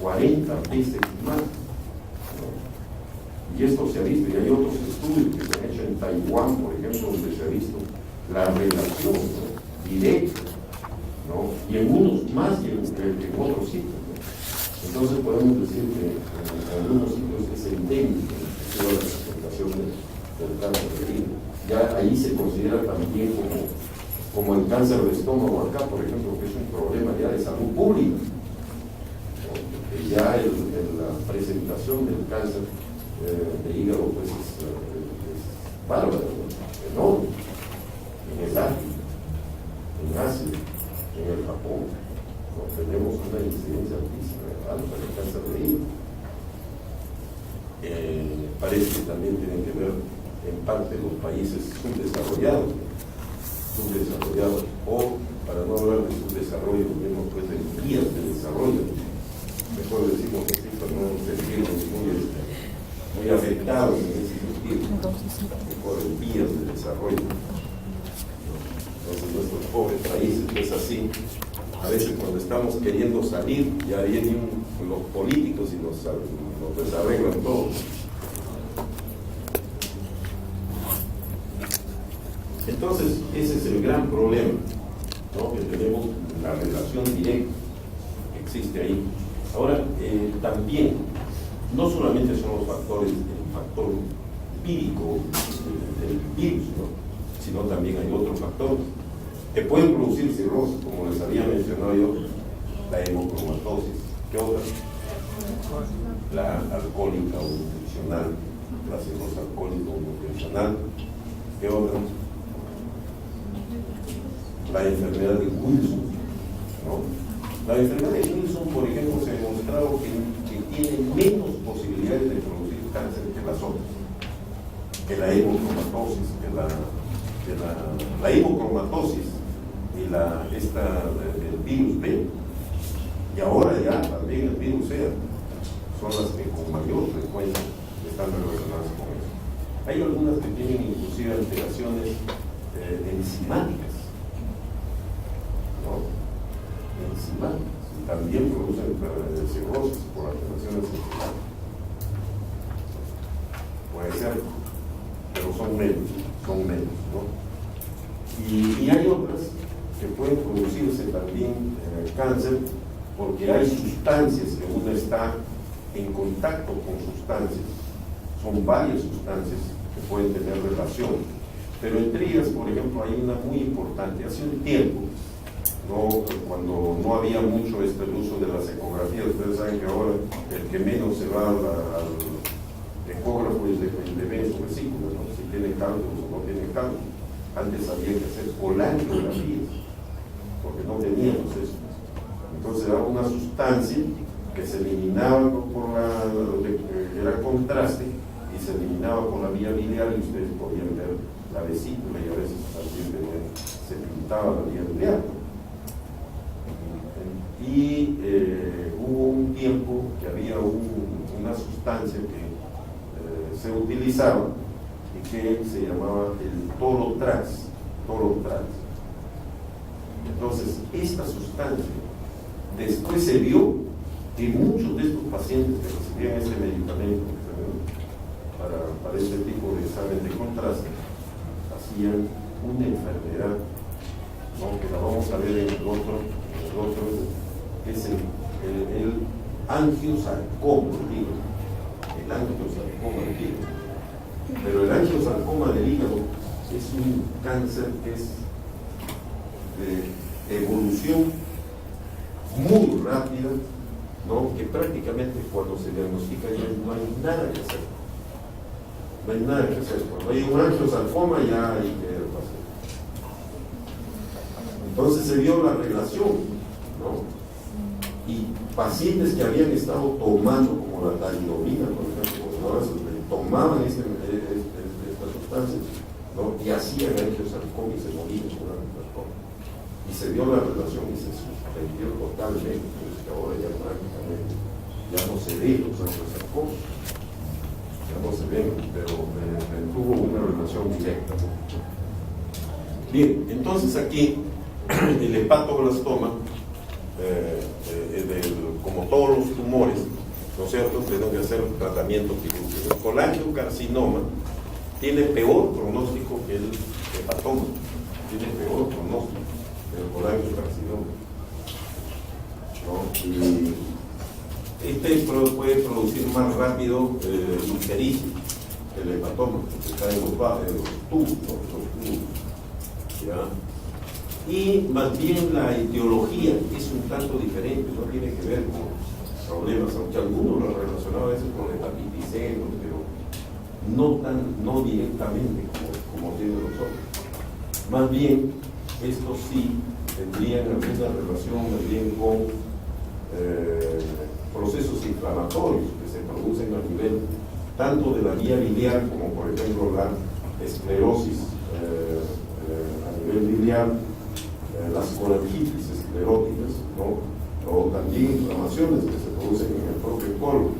40 veces más. Y esto se ha visto, y hay otros estudios que se han hecho en Taiwán, por ejemplo, donde se ha visto la relación, ¿no? Directa, ¿no? Y en unos más que en otros sitios, ¿no? Entonces podemos decir que en algunos sitios es endémico la presentación del cáncer de hígado. Ya ahí se considera también como el cáncer de estómago acá, por ejemplo, que es un problema ya de salud pública, ¿no? Que ya la presentación del cáncer de hígado pues es bárbaro, enorme, en el África, en Asia, en el Japón, ¿no? Tenemos una incidencia altísima alta de cáncer de hígado. Parece que también tienen que ver en parte los países subdesarrollados, o para no hablar de subdesarrollo, mismo pues de vías de desarrollo, mejor decimos así para no sentirnos muy afectados en ese sentido, por el vías de desarrollo. Entonces nuestros pobres países es así. A veces cuando estamos queriendo salir, ya vienen los políticos y nos desarreglan todo. Entonces ese es el gran problema, ¿no? Que tenemos, la relación directa que existe ahí. Ahora, también, no solamente son los factores, el factor vírico del virus, ¿no? Sino también hay otros factores que pueden producir cirrosis, como les había mencionado yo, la hemocromatosis. ¿Qué otra? La alcohólica o nutricional, la cirrosis alcohólica o nutricional. ¿Qué otra? La enfermedad de Wilson, ¿no? La enfermedad de Wilson, por ejemplo, se ha demostrado que tiene menos posibilidades de producir cáncer que las otras, que la hemocromatosis, la hemocromatosis y el virus B, y ahora ya también el virus C, son las que con mayor frecuencia están relacionadas con eso. Hay algunas que tienen inclusive alteraciones enzimáticas, ¿no? Enzimáticas, y también producen cirrosis por alteraciones enzimáticas. Puede ser, pero son menos, ¿no? Y hay otras que pueden producirse también cáncer porque hay sustancias que uno está en contacto con sustancias. Son varias sustancias que pueden tener relación, pero entre ellas, por ejemplo, hay una muy importante. Hace un tiempo, ¿no? Cuando no había mucho el uso de las ecografías, ustedes saben que ahora el que menos se va al ecógrafo es de ver su vesícula, ¿no? Si tiene cálculos o no tiene cálculos. Antes había que hacer colangiografías, porque no teníamos eso. Entonces era una sustancia que se eliminaba era contraste, y se eliminaba por la vía biliar, y ustedes podían ver la vesícula, y a veces también se pintaba la vía biliar. Y hubo un tiempo que había un una sustancia que se utilizaba y que se llamaba el Torotrax. Entonces, esta sustancia, después se vio que muchos de estos pacientes que recibían este medicamento para este tipo de examen de contraste, hacían una enfermedad, ¿no?, que la vamos a ver en el otro que es el angiosarcoma del hígado. El angiosarcoma del hígado. Pero el angiosarcoma del hígado es un cáncer que es de evolución muy rápida, ¿no?, que prácticamente cuando se diagnostica ya no hay nada que hacer. No hay nada que hacer. Cuando hay un angiosarcoma ya hay que hacer. Entonces se vio la relación, ¿no? Y pacientes que habían estado tomando, como la talidomida, por ejemplo, tomaban esta sustancia, ¿no?, y hacían angiosarcoma y se morían con angiosarcoma. Y se vio la relación y se suspendió totalmente, pues que ahora ya prácticamente ya no se ve los angiosarcomas, ya no se ven, pero tuvo una relación directa. Bien, entonces aquí el hepatoblastoma, como todos los tumores, ¿no es cierto?, tienen que hacer tratamiento quirúrgico. El colangiocarcinoma tiene peor pronóstico que el hepatoma, tiene peor pronóstico que el colangiocarcinoma, ¿no? Y este puede producir más rápido ictericia que el hepatoma, porque está en los tubos, ¿no?, los tubos, ¿ya? Y más bien la etiología es un tanto diferente, no tiene que ver con problemas, aunque algunos lo relacionaban a veces con hepatitis C, pero no directamente como tienen los otros. Más bien, estos sí tendrían alguna relación más bien con procesos inflamatorios que se producen a nivel tanto de la vía biliar como por ejemplo la esclerosis a nivel biliar, las colangitis escleróticas, ¿no?, o también inflamaciones que se producen en el propio colon,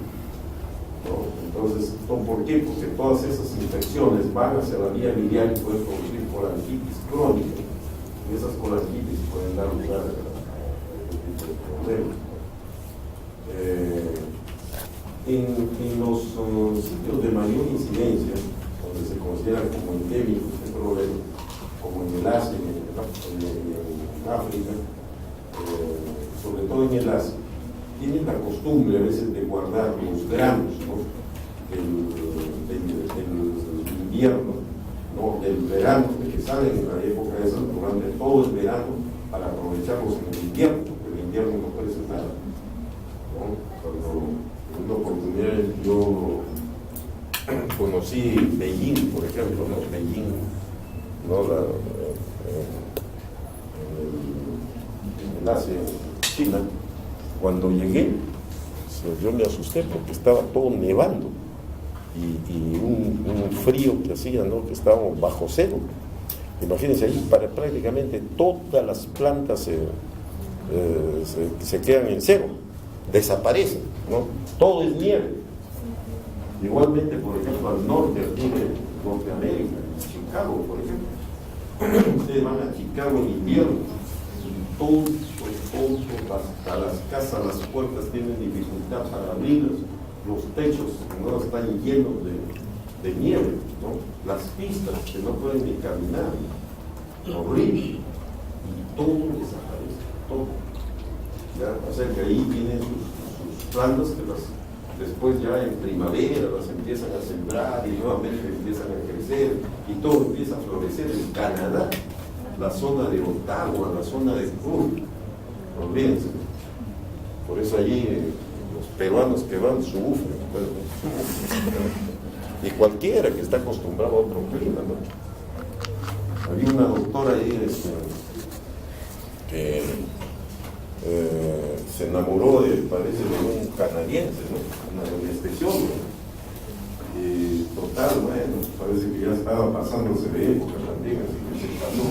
¿no? Entonces, ¿por qué? Porque todas esas infecciones van hacia la vía biliar y pueden producir colangitis crónica, y esas colangitis pueden dar lugar a este tipo de problemas. En los sitios de mayor incidencia, donde se consideran como endémicos este problema, como en el Asia, en África, sobre todo en el Asia, tienen la costumbre a veces de guardar los granos, ¿no?, del invierno, ¿no?, del verano, que salen en la época esa, durante todo el verano, para aprovecharlos en el invierno, porque el invierno no puede ser nada, ¿no? Cuando en una oportunidad yo conocí Beijing, por ejemplo, ¿no?, Beijing, ¿no?, en Asia, China. Cuando llegué, yo me asusté porque estaba todo nevando y un frío que hacía, ¿no?, que estábamos bajo cero. Imagínense, ahí prácticamente todas las plantas se quedan en cero, desaparecen, ¿no?, todo es nieve. Igualmente, por ejemplo, al norte, aquí de Norteamérica, en Chicago, por ejemplo, ustedes van a Chicago en invierno, todo, hasta las casas, las puertas tienen dificultad para abrirlas, los techos no están llenos de nieve, ¿no?, las pistas que no pueden ni caminar, horrible, y todo desaparece, todo. ¿Ya? O sea que ahí tienen sus plantas que después ya en primavera las empiezan a sembrar y nuevamente empiezan a crecer y todo empieza a florecer. En Canadá, la zona de Ottawa, la zona de Perth, olvídense. Por eso allí los peruanos que van sufren, pues, ¿no? Y cualquiera que está acostumbrado a otro clima, ¿no? Había una doctora ahí que se enamoró parece de un canadiense, ¿no?, una anestesióloga. Y total, bueno, parece que ya estaba pasándose de época también, así que se casó.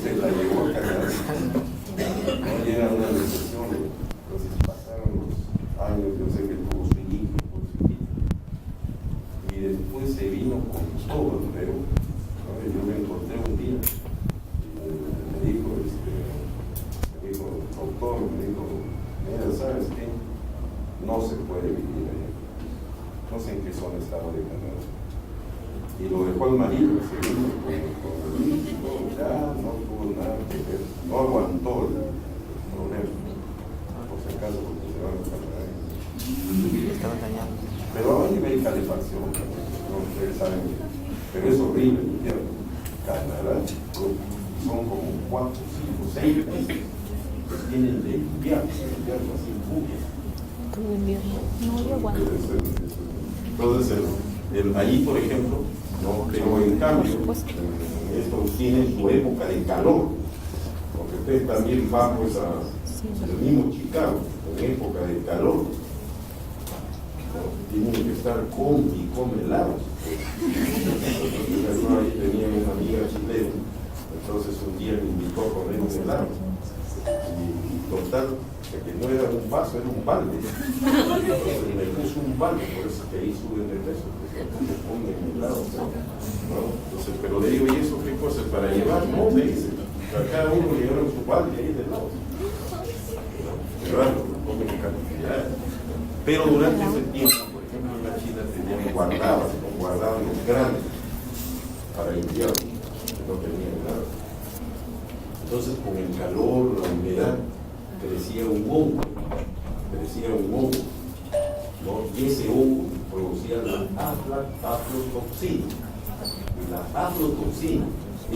Se la llevó a Canadá. Y era una anestesióloga. Entonces pasaron doctor me dijo, mira, ¿sabes qué? No se puede vivir allá. No sé en qué zona estaba de Canadá. Y lo dejó al marido, segundo, con el hijo, ya no tuvo nada que ver, no aguantó el problema. Por si acaso, porque se van a Canadá. Estaba engañando. Pero ahí ve calefacción, no ustedes saben, pero es horrible el invierno. Canadá son como 4, 5, 6 meses que tienen de invierno así lluvia. Todo invierno. No, yo aguanto. Entonces, allí, por ejemplo, no, pero en cambio, esto tiene su época de calor, porque usted también va pues al mismo Chicago, en época de calor. Tienen que estar con helados. Ahí tenía una amiga chilena, entonces un día me invitó a comer un helado. Y total, que no era un vaso, era un balde. Entonces me puso un balde, por eso que ahí suben de peso, porque me ponen helado. ¿No? Entonces, pero le digo, ¿y eso qué cosa es para llevar? No, me dice, a cada uno le llevaron su balde ahí de helado. Llevarlo, lo comen en cantidad. Pero durante ese tiempo, por ejemplo, en la China tenían guardaban los grandes para invierno, que no tenían nada. Entonces, con el calor, la humedad, crecía un hongo, ¿no? Y ese hongo producía la aflatoxina. Y la aflatoxina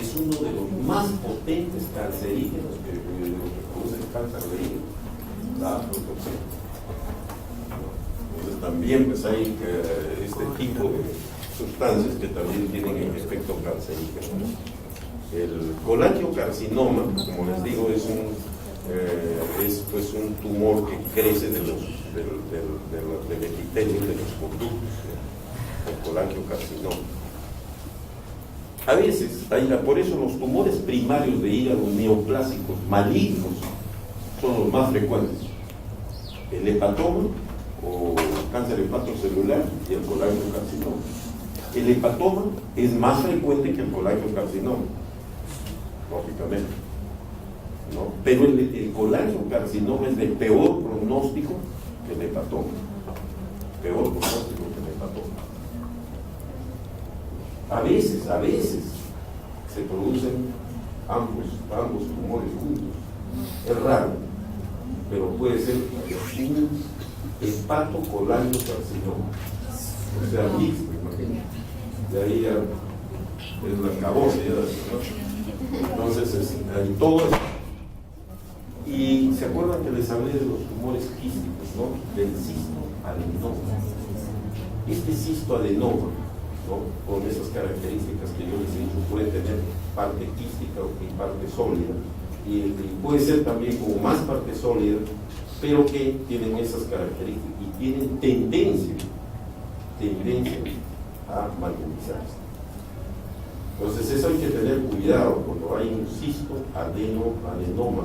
es uno de los más potentes cancerígenos que producen cáncer de hígado, la aflatoxina. Entonces también pues hay este tipo de sustancias que también tienen el efecto cancerígeno. El colangiocarcinoma, como les digo, es un tumor que crece del epitelio de los conductos, el colangiocarcinoma. A veces, por eso los tumores primarios de hígado neoplásicos malignos son los más frecuentes. El hepatoma o cáncer hepatocelular y el colangiocarcinoma. El hepatoma es más frecuente que el colangiocarcinoma, lógicamente, ¿no? Pero el colangiocarcinoma es de peor pronóstico que el hepatoma. Peor pronóstico que el hepatoma. A veces se producen ambos tumores juntos. Es raro, pero puede ser un hepatocolangiocarcinoma. O sea, mixto, imagínate. De ahí ya es la cabosa, ¿no? Entonces, hay todo eso. Y se acuerdan que les hablé de los tumores quísticos, ¿no? Del cistoadenoma. Este cistoadenoma, ¿no? Con esas características que yo les he dicho, puede tener parte quística y parte sólida. Y puede ser también como más parte sólida, pero que tienen esas características y tienen tendencia a malignizarse. Entonces eso hay que tener cuidado cuando hay un cistoadenoma,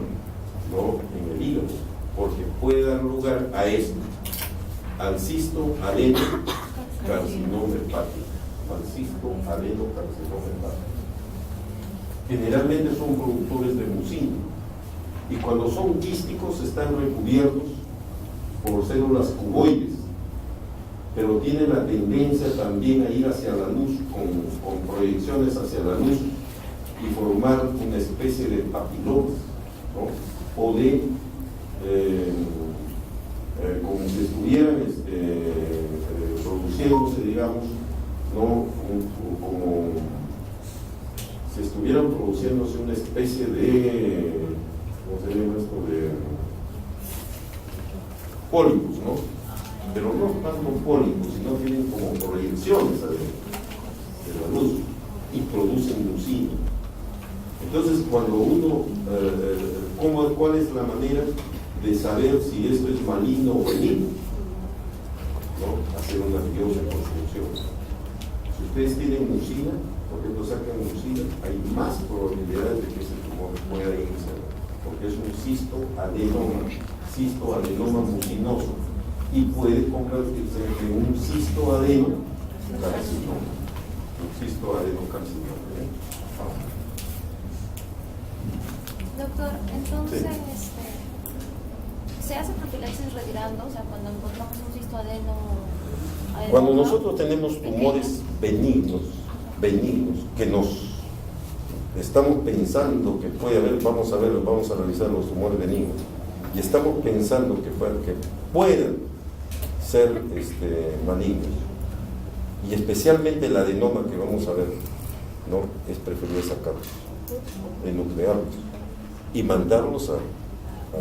¿no? En el hígado, porque puede dar lugar a esto, al cistoadenocarcinoma hepático, Generalmente son productores de mucina y cuando son quísticos están recubiertos por células cuboides, pero tienen la tendencia también a ir hacia la luz con proyecciones hacia la luz y formar una especie de papilomas, ¿no? O de como si estuvieran produciéndose, digamos, ¿no? Como si estuvieran produciéndose una especie de, ¿cómo se llama esto? De pólipos, ¿no? Pero no tanto pólipos, sino tienen como proyecciones de la luz y producen mucina. Entonces, cuando uno, ¿cuál es la manera de saber si esto es maligno o benigno? ¿No? Hacer una bioreconstrucción. Si ustedes tienen mucina, por ejemplo, sacan mucina, hay más probabilidades de que ese tumor pueda irse, porque es un cistoadenoma mucinoso y puede convertirse en un cistoadenocarcinoma. Doctor, entonces, sí. que la estés retirando, o sea, cuando encontramos un cistoadeno. Cuando nosotros tenemos tumores benignos, que nos estamos pensando que puede haber, vamos a revisar los tumores benignos, y estamos pensando que pueden ser malignos, y especialmente el adenoma que vamos a ver, ¿no? Es preferible sacarlos, enuclearlos y mandarlos a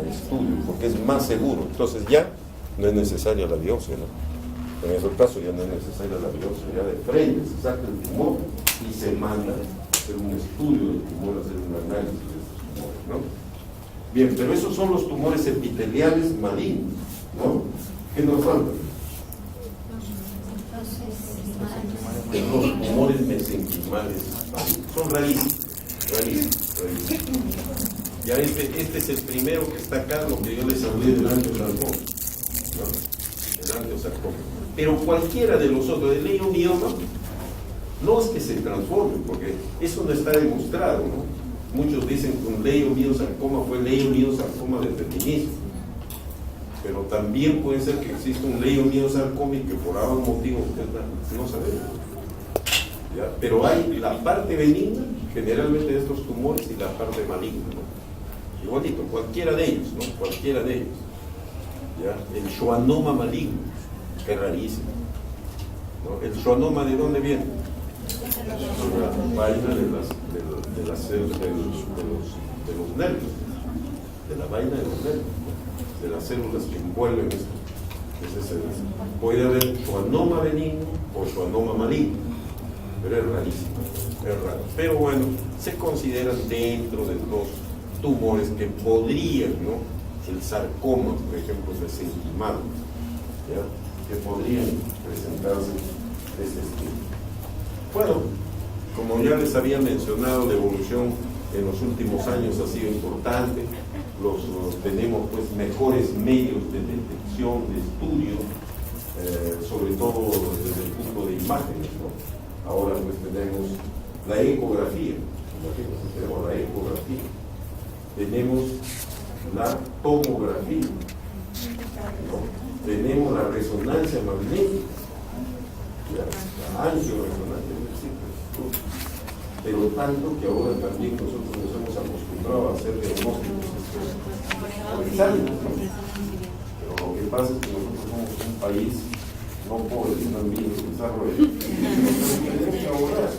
estudio, porque es más seguro. Entonces ya no es necesaria la biopsia, ¿no? En esos casos ya no es necesaria la biopsia, ya de frente se saca el tumor y se manda a hacer un estudio del tumor, a hacer un análisis de esos tumores, ¿no? Bien, pero esos son los tumores epiteliales malignos, ¿no? ¿Qué nos falta? Los tumores mesenquimales malignos. Son rarísimos. Ya este es el primero que está acá, lo que yo les hablé del angiosarcoma, ¿no? El angiosarcoma. Pero cualquiera de los otros, el leiomioma, no es que se transforme, porque eso no está demostrado, ¿no? Muchos dicen que un leiomiosarcoma fue leiomiosarcoma desde el inicio, pero también puede ser que exista un leiomiosarcoma y que por algún motivo no sabemos. ¿Ya? Pero hay la parte benigna, generalmente de estos tumores, y la parte maligna, ¿no? Igualito, cualquiera de ellos, ¿no? Cualquiera de ellos. ¿Ya? El schwannoma maligno, que es rarísimo, ¿no? ¿El schwannoma de dónde viene? De la vaina de las células de los nervios, de la vaina de los nervios, ¿no? De las células que envuelven esto. Puede haber schwannoma benigno o schwannoma maligno, pero es rarísimo, es raro. Pero bueno, se consideran dentro de los tumores que podrían, ¿no? El sarcoma, por ejemplo, mesenquimal, ¿ya? Que podrían presentarse de este estilo. Bueno, como ya les había mencionado, la evolución en los últimos años ha sido importante. Tenemos pues mejores medios de detección, de estudio, sobre todo desde el punto de imágenes, ¿no? Ahora pues tenemos la ecografía, tenemos la ecografía, tenemos la tomografía, ¿no? Tenemos la resonancia magnética, la angioresonancia magnética, ¿no? Pero tanto que ahora también nosotros nos hemos acostumbrado a hacer diagnósticos por exámenes, ¿no? Pero lo que pasa es que nosotros somos un país no pobre, sino en vías de desarrollo. Tenemos que ahorrar.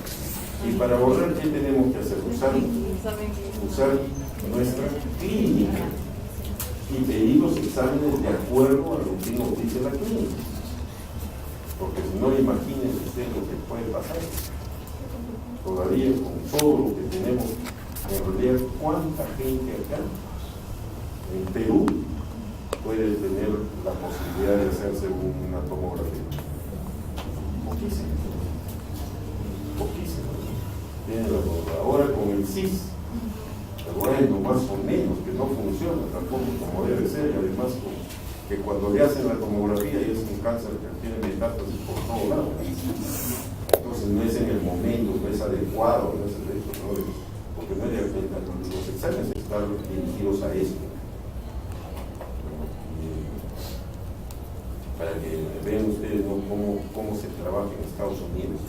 Y para ahorrar, ¿qué tenemos que hacer? Usar nuestra clínica y pedir los exámenes de acuerdo a lo que nos dice la clínica. Porque si no, imagínense ustedes lo que puede pasar. Todavía con todo lo que tenemos, en realidad, ¿cuánta gente acá en Perú puede tener la posibilidad de hacerse una tomografía? Poquísimo. Ahora con el CIS, bueno, más o menos, que no funciona tampoco como debe ser, y además que cuando le hacen la tomografía y es un cáncer que tiene metástasis por todos lados, entonces no es en el momento, no es adecuado, no es el hecho, ¿no? Porque no es los exámenes están dirigidos a esto, para que vean ustedes, ¿no? cómo se trabaja en Estados Unidos,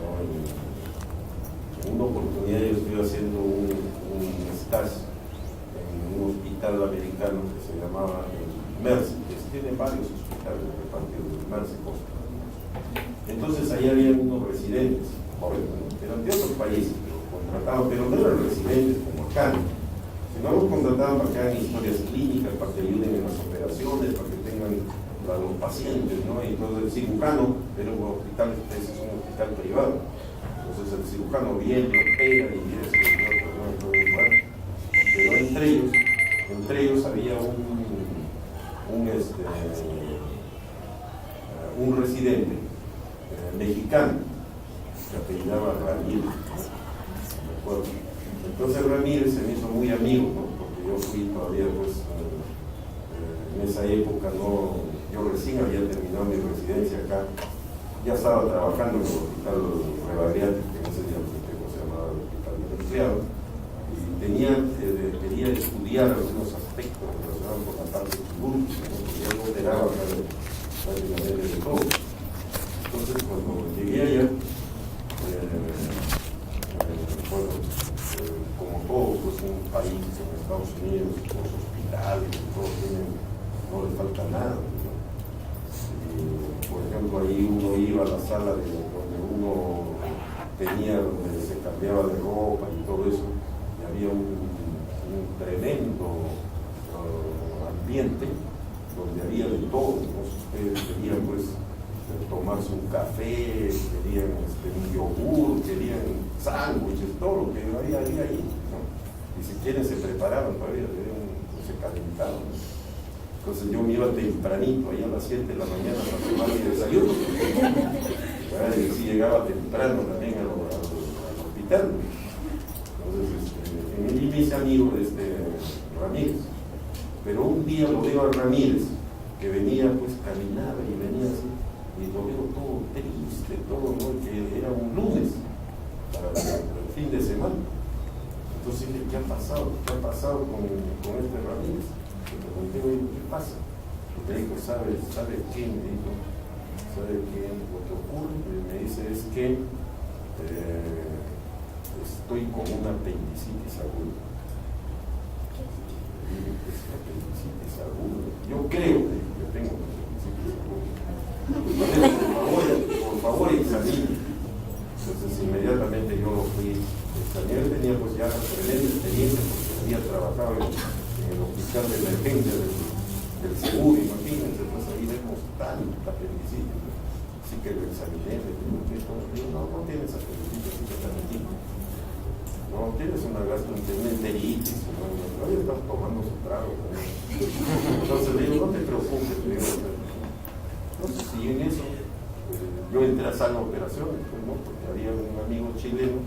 ¿no? En una oportunidad yo estoy haciendo un stage en un hospital americano que se llamaba el Mercy, que tiene varios hospitales repartidos, el Mercy Hospital. Entonces ahí había unos residentes, eran de otros países, pero no eran residentes como acá, sino los contrataban para que hagan historias clínicas, para que ayuden en las operaciones, para que tengan a los pacientes, ¿no? Y entonces el cirujano, era un hospital, ese es un hospital privado. Entonces el cirujano viene, opera y eso, pero entre ellos había un residente mexicano que apellidaba Ramírez, me acuerdo. Entonces Ramírez se me hizo muy amigo, ¿no? Porque yo fui todavía pues en esa época, ¿no? Yo recién había terminado mi residencia acá. Ya estaba trabajando en el hospital Rebagriate, que en ese tiempo se llamaba el hospital del empleado, y quería estudiar algunos aspectos relacionados con la parte quirúrgica enteraba prácticamente de todo. Entonces, cuando llegué allá, bueno, como todos, pues un país en Estados Unidos, los hospitales, todos tienen, no les falta nada, ¿no? Y, por ejemplo, ahí uno iba a la sala donde uno tenía, donde se cambiaba de ropa y todo eso, y había un tremendo ambiente donde había de todo, ¿no? Ustedes querían pues tomarse un café, querían un yogur, querían sándwiches, todo lo que había ahí, ¿no? Y si quieren se preparaban todavía, se calentaban, ¿no? Entonces yo me iba tempranito, ahí a las 7 de la mañana para tomar mi desayuno. Y así llegaba temprano también al hospital. Entonces, y mis amigos Ramírez. Pero un día lo veo a Ramírez, que venía, pues caminaba y venía así, y lo veo todo triste, todo, ¿no? Que era un lunes, para el fin de semana. Entonces, ¿qué ha pasado? ¿Qué ha pasado con Ramírez? Le pregunté, ¿qué pasa? Y me dijo, ¿sabe qué? Me dijo, ¿sabe qué? Lo que ocurre, me dice, es que estoy con una apendicitis aguda. Apendicitis aguda. Yo creo que tengo una apendicitis aguda. Por favor, examine. Entonces, inmediatamente yo lo fui a examinar. Tenía pues ya tremenda experiencia porque había trabajado en el hospital de emergencia del seguro, imagínense, pues ahí vemos tanta apendicitis. Así que lo examiné, le digo, no tienes apendicitis, así que está aquí. No, tienes una gastroenteritis, todavía estás tomando su trago, ¿no? Entonces le digo, no te preocupes, le digo, entonces si en eso, yo entré a sala de operaciones, pues, ¿no? Porque había un amigo chileno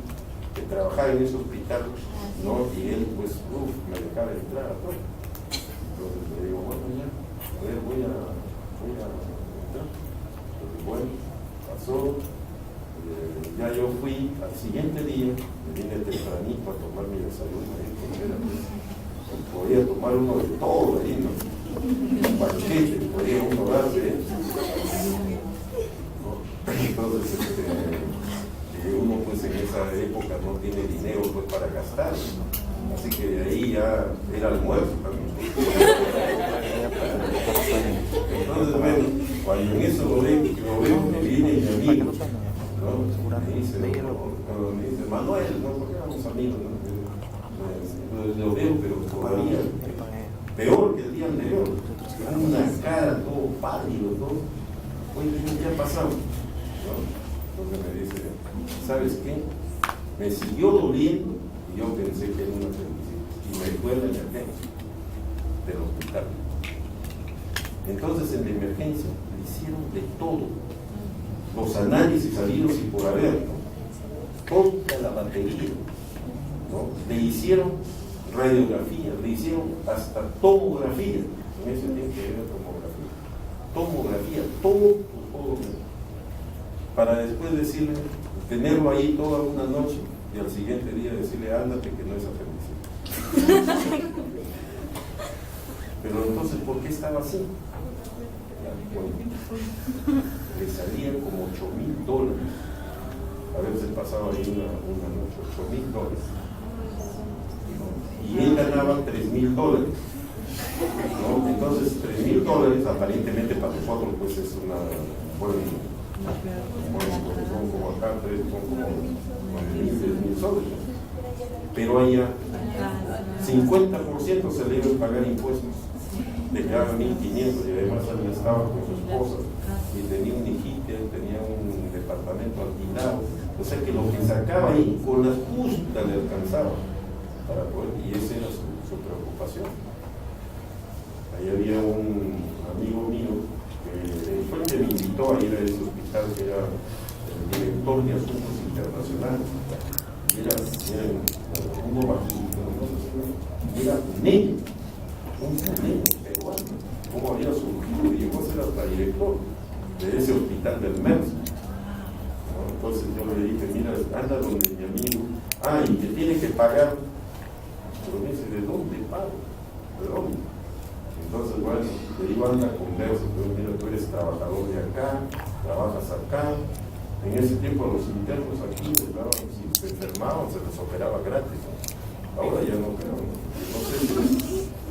que trabajaba en ese hospital, ¿no? Y él, pues, me dejaba entrar, ¿no? Entonces le digo, bueno, ya, a ver, voy a entrar. Entonces, bueno, pasó. Ya yo fui al siguiente día, me vine tempranito a tomar mi desayuno, podía tomar uno de todo ahí, ¿no? Un banquete, podía uno darse, ¿no? Entonces, uno pues en esa época no tiene dinero pues para gastar, ¿no? Así que de ahí ya era almuerzo también. Entonces, bueno, cuando en eso lo veo, me viene mi amigo, ¿no? Me dice Manuel, ¿no? Porque éramos amigos, ¿no? Lo veo, pero todavía peor que el día anterior, con una cara todo pálido, todo. Oye, ¿qué ha pasado? ¿No? Entonces me dice, ¿sabes qué? Me siguió doliendo y yo pensé que era una apendicitis y me fue a la emergencia del hospital. Entonces en la emergencia le hicieron de todo, los análisis habidos y por haber, ¿no? Toda la batería, ¿no? Le hicieron radiografía, le hicieron hasta tomografía, en ese tiempo era tomografía, todo, para después decirle, tenerlo ahí toda una noche y al siguiente día decirle, ándate que no es apendicitis. Pero entonces, ¿por qué estaba así? Bueno, le salían como $8,000 haberse pasado ahí una noche, $8,000, ¿no? Y él ganaba $3,000, ¿no? Entonces $3,000 aparentemente para nosotros pues es una buena, son como acá, son como 10,000 soles, pero allá 50% se debe pagar impuestos. Le quedaban 1,500 y además él estaba con su esposa y tenía un hijito, tenía un departamento alquilado, o sea que lo que sacaba ahí con las justas le alcanzaba para poder, y esa era su preocupación. Ahí había un amigo mío que fue el que me invitó a ir a ese hospital, que era el director de asuntos internacionales, y era uno bajito, era negro, un negro peruano, cómo había surgido y llegó a ser hasta director de ese hospital del MERS, ¿no? Entonces yo le dije, mira, anda donde mi amigo, y que tiene que pagar, pero me dice, ¿de dónde pago? ¿De dónde? Entonces, bueno, te iban a conversa, mira, tú eres trabajador de acá, trabajas acá. En ese tiempo a los internos aquí les daban, si se enfermaban, se les operaba gratis, ¿no? Ahora ya no creo, no sé,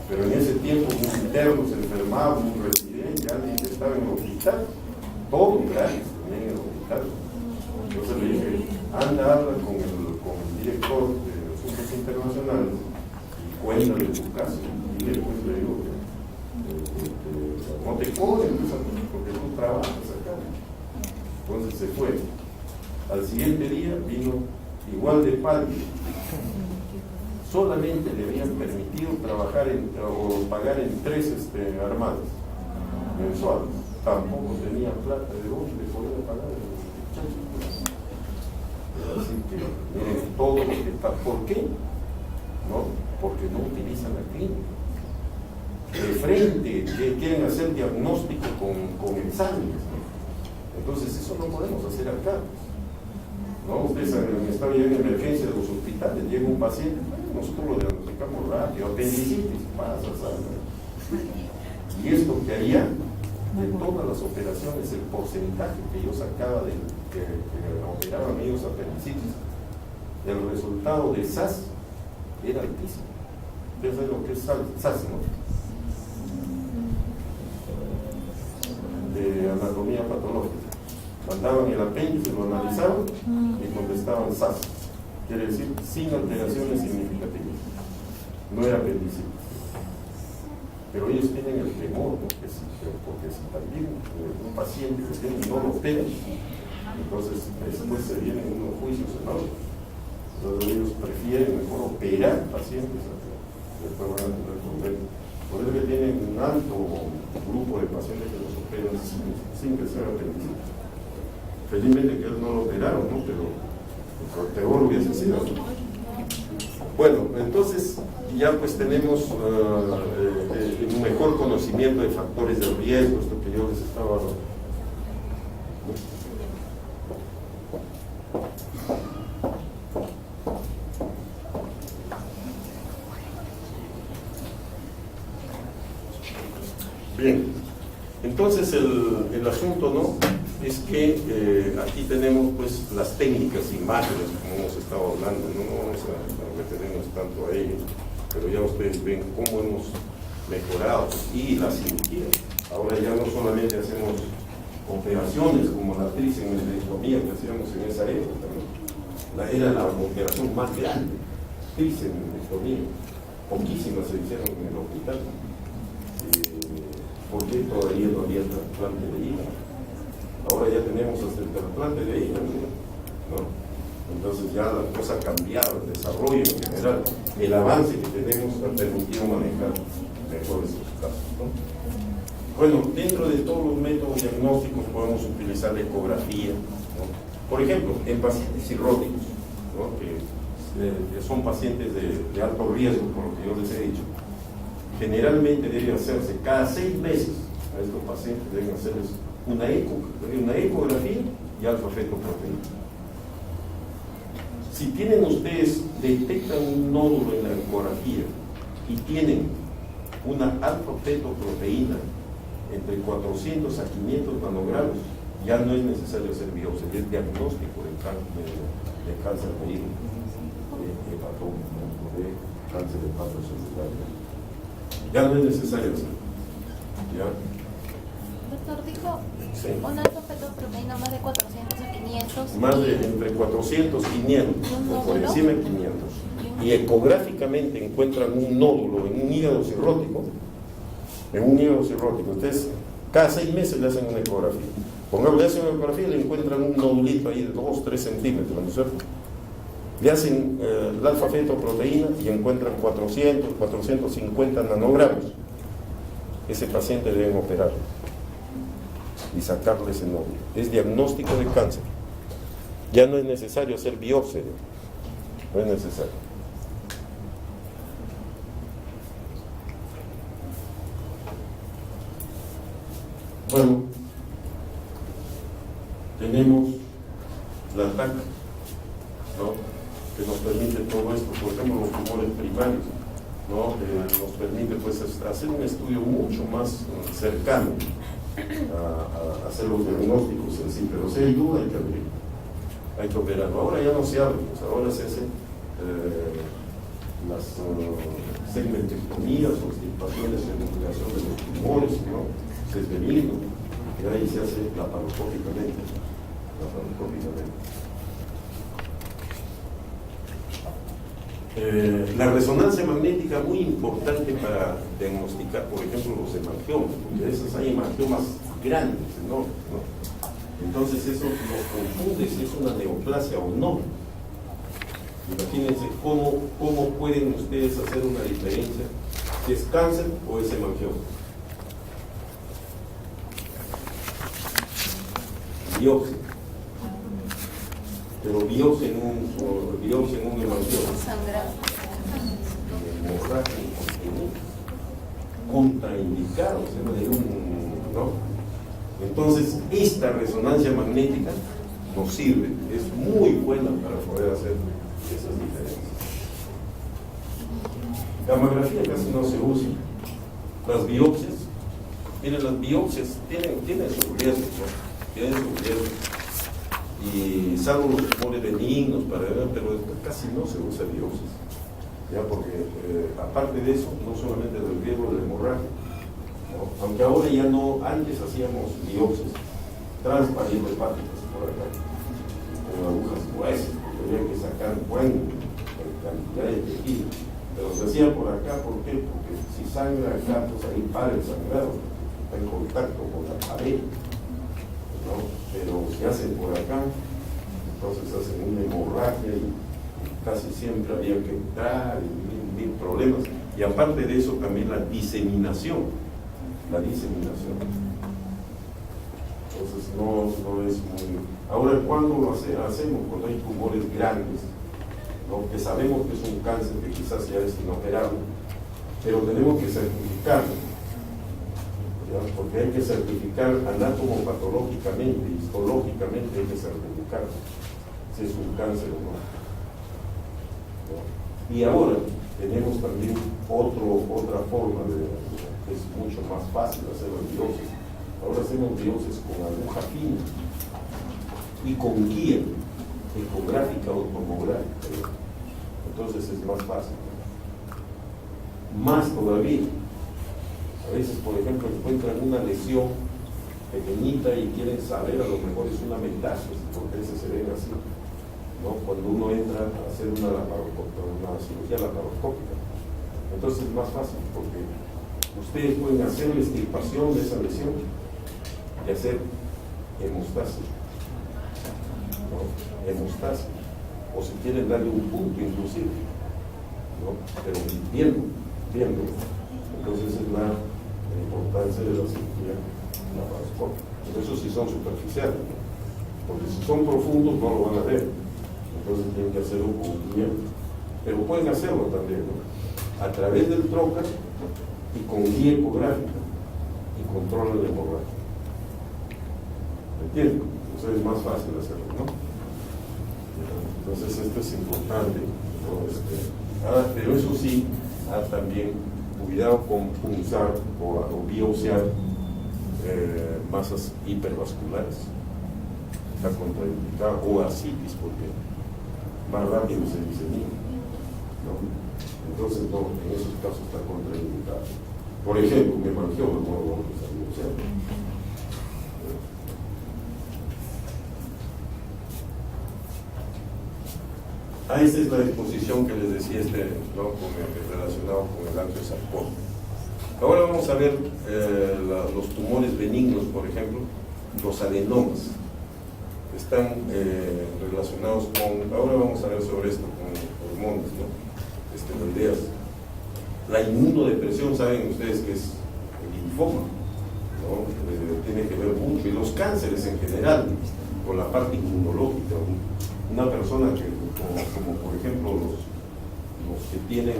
pero en ese tiempo un interno se enfermaba, un residente, alguien que estaba en el hospital, todo gratis también en el hospital. Entonces le dije, habla con el director de asuntos internacionales y cuéntale tu caso. Y después le digo no te cobren porque tú trabajas acá. Entonces se fue. Al siguiente día vino igual de pálido. Solamente le habían permitido trabajar o pagar en 3 armadas mensuales. Tampoco tenía plata de dónde poder pagar el muchacho. Así que miren todo lo que está. ¿Por qué? ¿No? Porque no utilizan la clínica. De frente que quieren hacer diagnóstico con exámenes, ¿no? Entonces eso no podemos hacer acá, ¿no? Ustedes han estado ya en emergencia de los hospitales, llega un paciente, bueno, nosotros lo diagnosticamos rápido, apendicitis, pasa, ¿sabes? Y esto que allá, de todas las operaciones, el porcentaje que yo sacaba de que operaban ellos apendicitis, el resultado de SAS era altísimo. Ustedes saben lo que es SAS, ¿no? De anatomía patológica. Mandaban el apéndice, lo analizaban y contestaban SAS. Quiere decir sin alteraciones significativas. No era apendicitis. Pero ellos tienen el temor, ¿no? Porque si también un paciente que tiene no lo opera, entonces después se vienen unos juicios enormes. Entonces ellos prefieren mejor operar pacientes, después van a tener problemas. Por eso que tienen un alto grupo de pacientes que los operan sin que sea apendicitis. Felizmente que ellos no lo operaron, ¿no? Pero peor hubiese sido. Bueno, entonces ya pues tenemos un mejor conocimiento de factores de riesgo, esto que yo les estaba hablando. Bien, entonces el asunto, ¿no?, es que aquí tenemos pues las técnicas, imágenes, como hemos estado hablando, no vamos a retenernos tanto a ellos, pero ya ustedes ven cómo hemos mejorado. Y la cirugía, ahora ya no solamente hacemos operaciones como la tricenectomía que hacíamos en esa época, ¿no? Era la operación más grande, tricenectomía, poquísimas se hicieron en el hospital, porque todavía no había trasplante de hígado. Ahora ya tenemos hasta el trasplante de hígado, ¿no? Entonces ya la cosa ha cambiado, el desarrollo en general, el avance que tenemos ha permitido manejar mejor estos casos, ¿no? Bueno, dentro de todos los métodos diagnósticos podemos utilizar la ecografía, ¿no? Por ejemplo, en pacientes cirróticos, ¿no?, que son pacientes de alto riesgo, por lo que yo les he dicho, generalmente debe hacerse cada 6 meses a estos pacientes, deben hacerles una ecografía y alfa-fetoproteína. Si tienen ustedes, detectan un nódulo en la ecografía y tienen una alfa-fetoproteína entre 400 a 500 nanogramos, ya no es necesario hacer biopsia, es diagnóstico de cáncer de hígado, de hepatoma, de cáncer de hepatocelular. Ya no es necesario hacer. ¿Ya? Doctor, dijo Sí. una alfa-fetoproteína más de 400 a 500. Más de entre 400 y 500, o por encima de 500. Y ecográficamente encuentran un nódulo en un hígado cirrótico. Entonces, cada 6 meses le hacen una ecografía. Le hacen una ecografía y le encuentran un nodulito ahí de 2-3 centímetros, ¿no es cierto? Le hacen la alfa-fetoproteína y encuentran 400, 450 nanogramos. Ese paciente deben operar y sacarle ese nódulo. Es diagnóstico de cáncer. Ya no es necesario hacer biopsia, no es necesario. Bueno, tenemos la TAC, ¿no?, que nos permite todo esto. Por ejemplo, los tumores primarios. ¿no? Nos permite pues hacer un estudio mucho más cercano a hacer los diagnósticos en sí, pero si hay duda hay que operarlo. Ahora ya no se abre, pues ahora se hacen las segmentectomías o extirpaciones en investigación de los tumores, ¿no? Se es benigno, y ahí se hace laparoscópicamente. La resonancia magnética muy importante para diagnosticar, por ejemplo, los hemangiomas, porque de esas hay hemangiomas grandes, ¿no? Entonces eso nos confunde si es una neoplasia o no. Imagínense cómo pueden ustedes hacer una diferencia si es cáncer o es hemangioma. Biopsia. Pero biopsia en un hemangioma. Hemorragia contraindicado, ¿no? Entonces, esta resonancia magnética nos sirve, es muy buena para poder hacer esas diferencias. Gammagrafía casi no se usa. Las biopsias, miren, las biopsias tienen sus riesgos, ¿no? Tienen sus riesgos. Y salvo los tumores benignos para ver, pero casi no se usa biopsias, ya, porque aparte de eso, no solamente del riesgo de la hemorragia, ¿no? Aunque ahora ya no, antes hacíamos biopsias transparentopáticas por acá, con agujas gruesas, porque había que sacar buena cantidad de tejido, pero se hacía por acá. ¿Por qué? Porque si sangra acá, pues ahí para el sangrado, está en contacto con la pared, ¿no? Pero se hacen por acá, entonces hacen una hemorragia y casi siempre había que entrar y mil problemas. Y aparte de eso también la diseminación. Entonces no es muy... Ahora, ¿cuándo lo hacemos? Cuando hay tumores grandes, ¿no? Que sabemos que es un cáncer que quizás ya es inoperable, pero tenemos que certificarlo, ¿ya? Porque hay que certificar anatomopatológicamente, histológicamente hay que certificar si es un cáncer o no. Y ahora tenemos también otra forma que es mucho más fácil hacer las biopsias. Ahora hacemos biopsias con aguja fina y con guía ecográfica o tomográfica. Entonces es más fácil. Más todavía, a veces, por ejemplo, encuentran una lesión pequeñita y quieren saber, a lo mejor es una metástasis, porque ese se ven así, ¿no? Cuando uno entra a hacer una cirugía laparoscópica. Entonces es más fácil, porque ustedes pueden hacer la extirpación de esa lesión y hacer hemostasis, ¿no? Hemostasis, o si quieren darle un punto inclusive, ¿no? Pero viendo. Entonces es la importancia de la cirugía laparoscópica. Eso sí son superficiales, ¿no? Porque si son profundos no lo van a ver, entonces tienen que hacerlo con guía. Pero pueden hacerlo también, ¿no? A través del trocar y con guía ecográfica y controlan la hemorragia. ¿Entienden? Entonces es más fácil hacerlo, ¿no? Entonces esto es importante, ¿no? Pero eso sí, también cuidado con punzar o biopsiar masas hipervasculares, está contraindicada, o ascitis, porque más rápido se disemina, ¿no? Entonces no, en esos casos está contraindicado. Por ejemplo, un hemangioma no lo vamos a biopsiar. Esta es la disposición que les decía, ¿no? Relacionado con el angiosarcoma. Ahora vamos a ver los tumores benignos, por ejemplo, los adenomas. Están relacionados con, ahora vamos a ver sobre esto, con hormonas, ¿no? Esteroideas. La inmunodepresión, saben ustedes que es el linfoma, ¿no? Tiene que ver mucho, y los cánceres en general, con la parte inmunológica. Una persona que, como por ejemplo los que tienen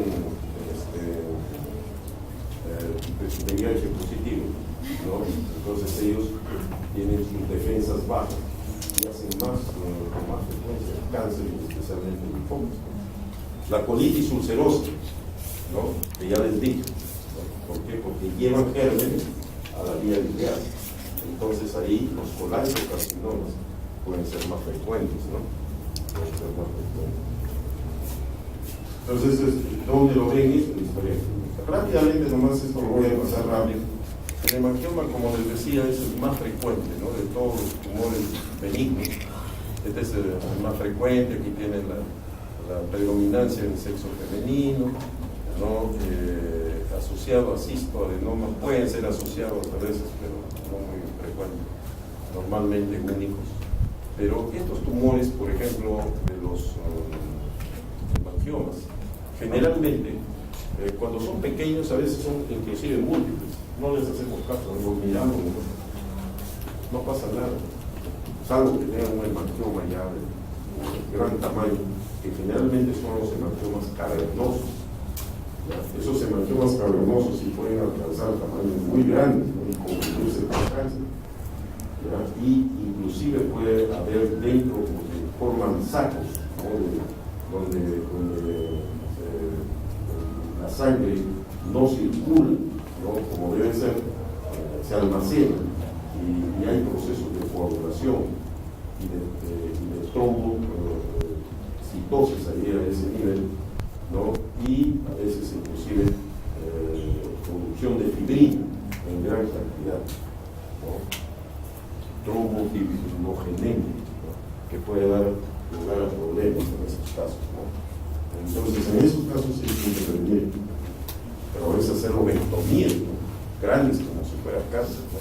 VIH positivo, ¿no? Entonces ellos tienen sus defensas bajas y hacen con más frecuencia cáncer, especialmente linfomas. La colitis ulcerosa, ¿no? Que ya les dije, ¿no? ¿Por qué? Porque llevan gérmenes a la vía biliar. Entonces ahí los colangiocarcinomas pueden ser más frecuentes, ¿no? Pueden ser más frecuentes. Entonces, ¿dónde lo ven? Es la historia clínica. Rápidamente, nomás esto lo voy a pasar rápido. El hemangioma, como les decía, es el más frecuente, ¿no? De todos los tumores benignos. Este es el más frecuente, aquí tienen la predominancia en sexo femenino, ¿no? Asociado a cistoadenoma, pueden ser asociados a veces, pero no muy frecuentes, normalmente únicos. Pero estos tumores, por ejemplo, de los hemangiomas, generalmente, cuando son pequeños, a veces son inclusive múltiples, no les hacemos caso, los miramos, no pasa nada, salvo que tengan un hemangioma ya de gran tamaño, que generalmente son los hemangiomas cavernosos. Esos hemangiomas cavernosos sí pueden alcanzar tamaños muy grandes, ¿no? Y convertirse en cáncer, ¿ya? Y inclusive puede haber dentro, porque forman sacos, ¿no? donde la sangre no circula, ¿no? Como debe ser, se almacena y hay procesos de coagulación y de trombocitosis ahí a ese nivel, ¿no? Y a veces inclusive producción de fibrina en gran cantidad, ¿no? Trombofibrinogénese, ¿no? Que puede dar lugar a problemas en esos casos, ¿no? Entonces, en esos casos sí hay que intervenir, pero es hacer ovectomías, ¿no? Grandes, como si fuera cáncer, ¿no?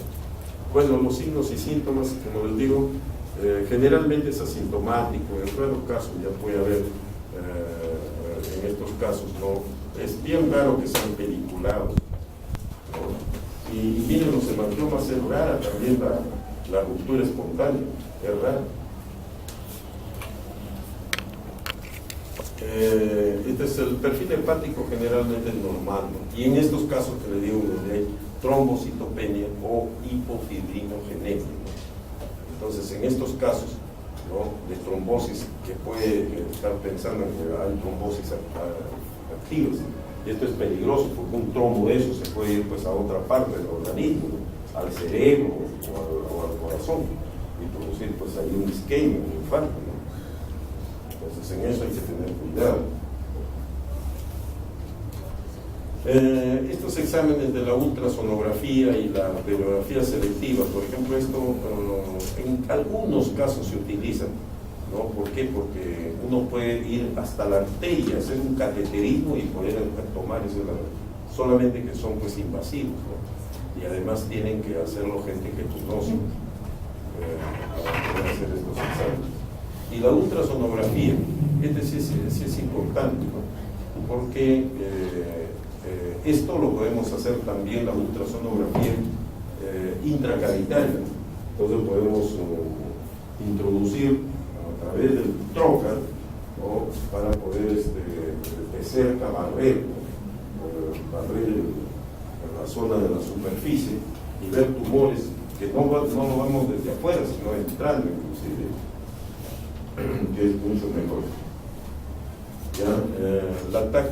Bueno, los signos y síntomas, como les digo, generalmente es asintomático, en raros casos ya puede haber, en estos casos, ¿no? Es bien raro que sean peliculados, ¿no? Y miren, los hemangiomas es rara también la ruptura espontánea, es rara. Este es el perfil hepático, generalmente normal, ¿no? Y en estos casos que le digo, donde hay trombocitopenia o hipofibrinogénesis, ¿no? Entonces, en estos casos, ¿no? De trombosis, que puede estar pensando en que hay trombosis activas, y esto es peligroso porque un trombo de eso se puede ir pues a otra parte del organismo, ¿no? Al cerebro o al corazón, y producir pues ahí un isquemia, un infarto, ¿no? Entonces, en eso hay que tener cuidado. Estos exámenes de la ultrasonografía y la radiografía selectiva, por ejemplo, esto en algunos casos se utilizan, ¿no? ¿Por qué? Porque uno puede ir hasta la arteria, hacer un cateterismo y poder tomar eso, solamente que son pues invasivos, ¿no? Y además tienen que hacerlo gente que conoce para poder hacer estos exámenes. Y la ultrasonografía, sí es importante, ¿no? Porque esto lo podemos hacer también, la ultrasonografía intracavitaria. Entonces podemos introducir a través del trocar, ¿no? Para poder de cerca barrer la zona de la superficie y ver tumores que no lo vemos desde afuera, sino entrando inclusive, que es mucho mejor. ¿Ya? La TAC,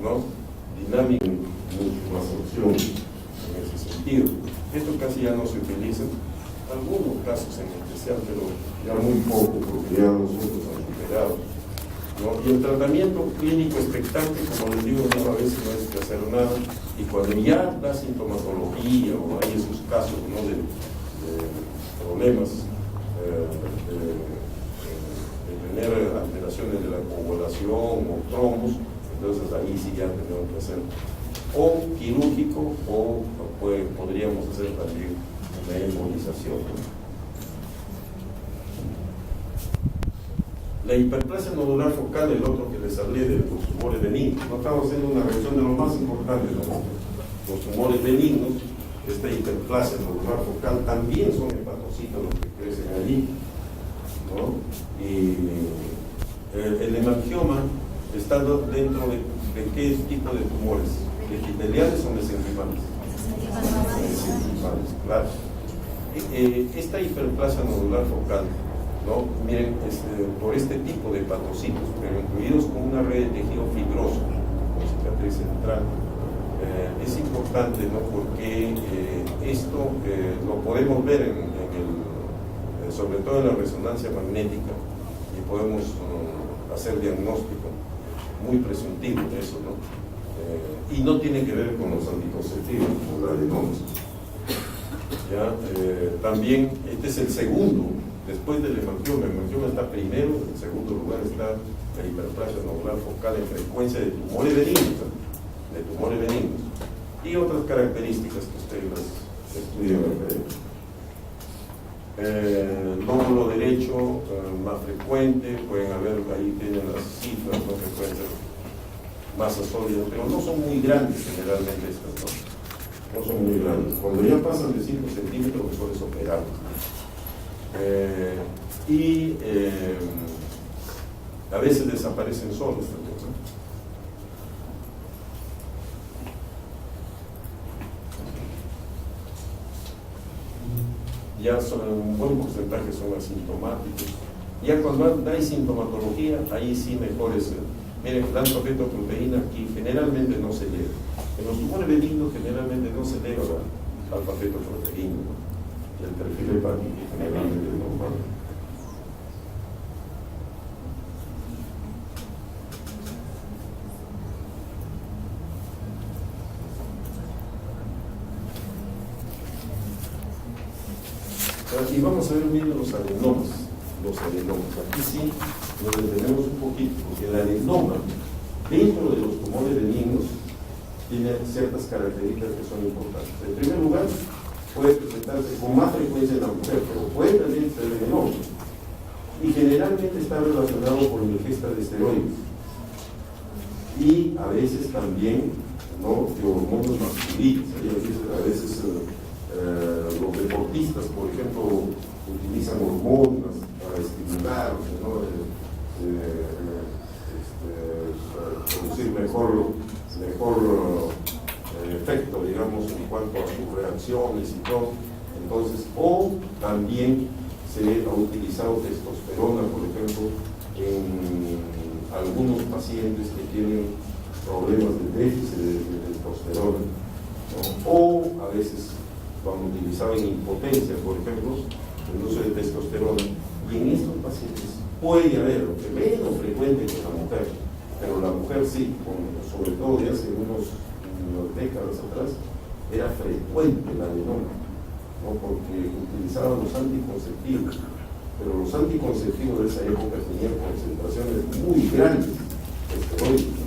¿no? Dinámica, mucho más opción en ese sentido. Esto casi ya no se utiliza, algunos casos en especial, pero ya muy poco, porque ya los otros han superado, ¿no? Y el tratamiento clínico expectante, como les digo, a veces no es que hacer nada, y cuando ya da sintomatología o hay esos casos, ¿no? de problemas de tener alteraciones de la coagulación o trombos, entonces ahí sí ya tenemos que hacer o quirúrgico o podríamos hacer también una embolización. La hiperplasia nodular focal, el otro que les hablé de los tumores benignos, no estamos haciendo una revisión de lo más importante, ¿no? Los tumores benignos, esta hiperplasia nodular focal también son hepatocitos los que crecen allí, ¿no? Y el hemangioma está dentro de qué tipo de tumores, epiteliales o mesenquimales. Mesenquimales, claro. Esta hiperplasia nodular focal, ¿no? Miren, por este tipo de hepatocitos, pero incluidos con una red de tejido fibroso, como si cicatriz central. Es importante, ¿no? Porque esto lo podemos ver sobre todo en la resonancia magnética, y podemos hacer diagnóstico muy presuntivo de eso, ¿no? Y no tiene que ver con los anticonceptivos, como la adenomas. También este es el segundo, después del hemangioma. El hemangioma está primero, en segundo lugar está la hiperplasia nodular focal en frecuencia de tumores benignos, y otras características que ustedes las estudian. Lóbulo derecho más frecuente, pueden haber, ahí tienen las cifras, ¿no? Que pueden ser masas sólidas, pero no son muy grandes generalmente estas, ¿no? No son muy grandes. Cuando ya pasan de 5 centímetros, mejor es operar. A veces desaparecen solos también, ¿no? Ya un buen porcentaje son asintomáticos. Ya cuando hay sintomatología, ahí sí mejor es. Miren, la alfa-fetoproteína aquí generalmente no se eleva. En los tumores benignos generalmente no se eleva la alfa-fetoproteína, ¿no? Y el perfil hepático generalmente es normal. Y vamos a ver bien los adenomas. Aquí sí nos detenemos un poquito, porque el adenoma, dentro de los tumores benignos, tiene ciertas características que son importantes. En primer lugar, puede presentarse con más frecuencia en la mujer, pero puede también ser en el hombre. Y generalmente está relacionado con la ingesta de esteroides. Y a veces también, ¿no?, de hormonas masculinas. A veces los deportistas, por ejemplo, utilizan hormonas para estimular, ¿no? Producir mejor efecto, digamos, en cuanto a sus reacciones y todo. Entonces, o también se ha utilizado testosterona, por ejemplo, en algunos pacientes que tienen problemas de déficit de testosterona, ¿no? O a veces lo han utilizado en impotencia, por ejemplo, el uso de testosterona, y en estos pacientes puede haber, aunque menos frecuente que la mujer, pero la mujer sí, sobre todo de hace unas décadas atrás, era frecuente la adenoma, ¿no? Porque utilizaban los anticonceptivos, pero los anticonceptivos de esa época tenían concentraciones muy grandes de esteroides.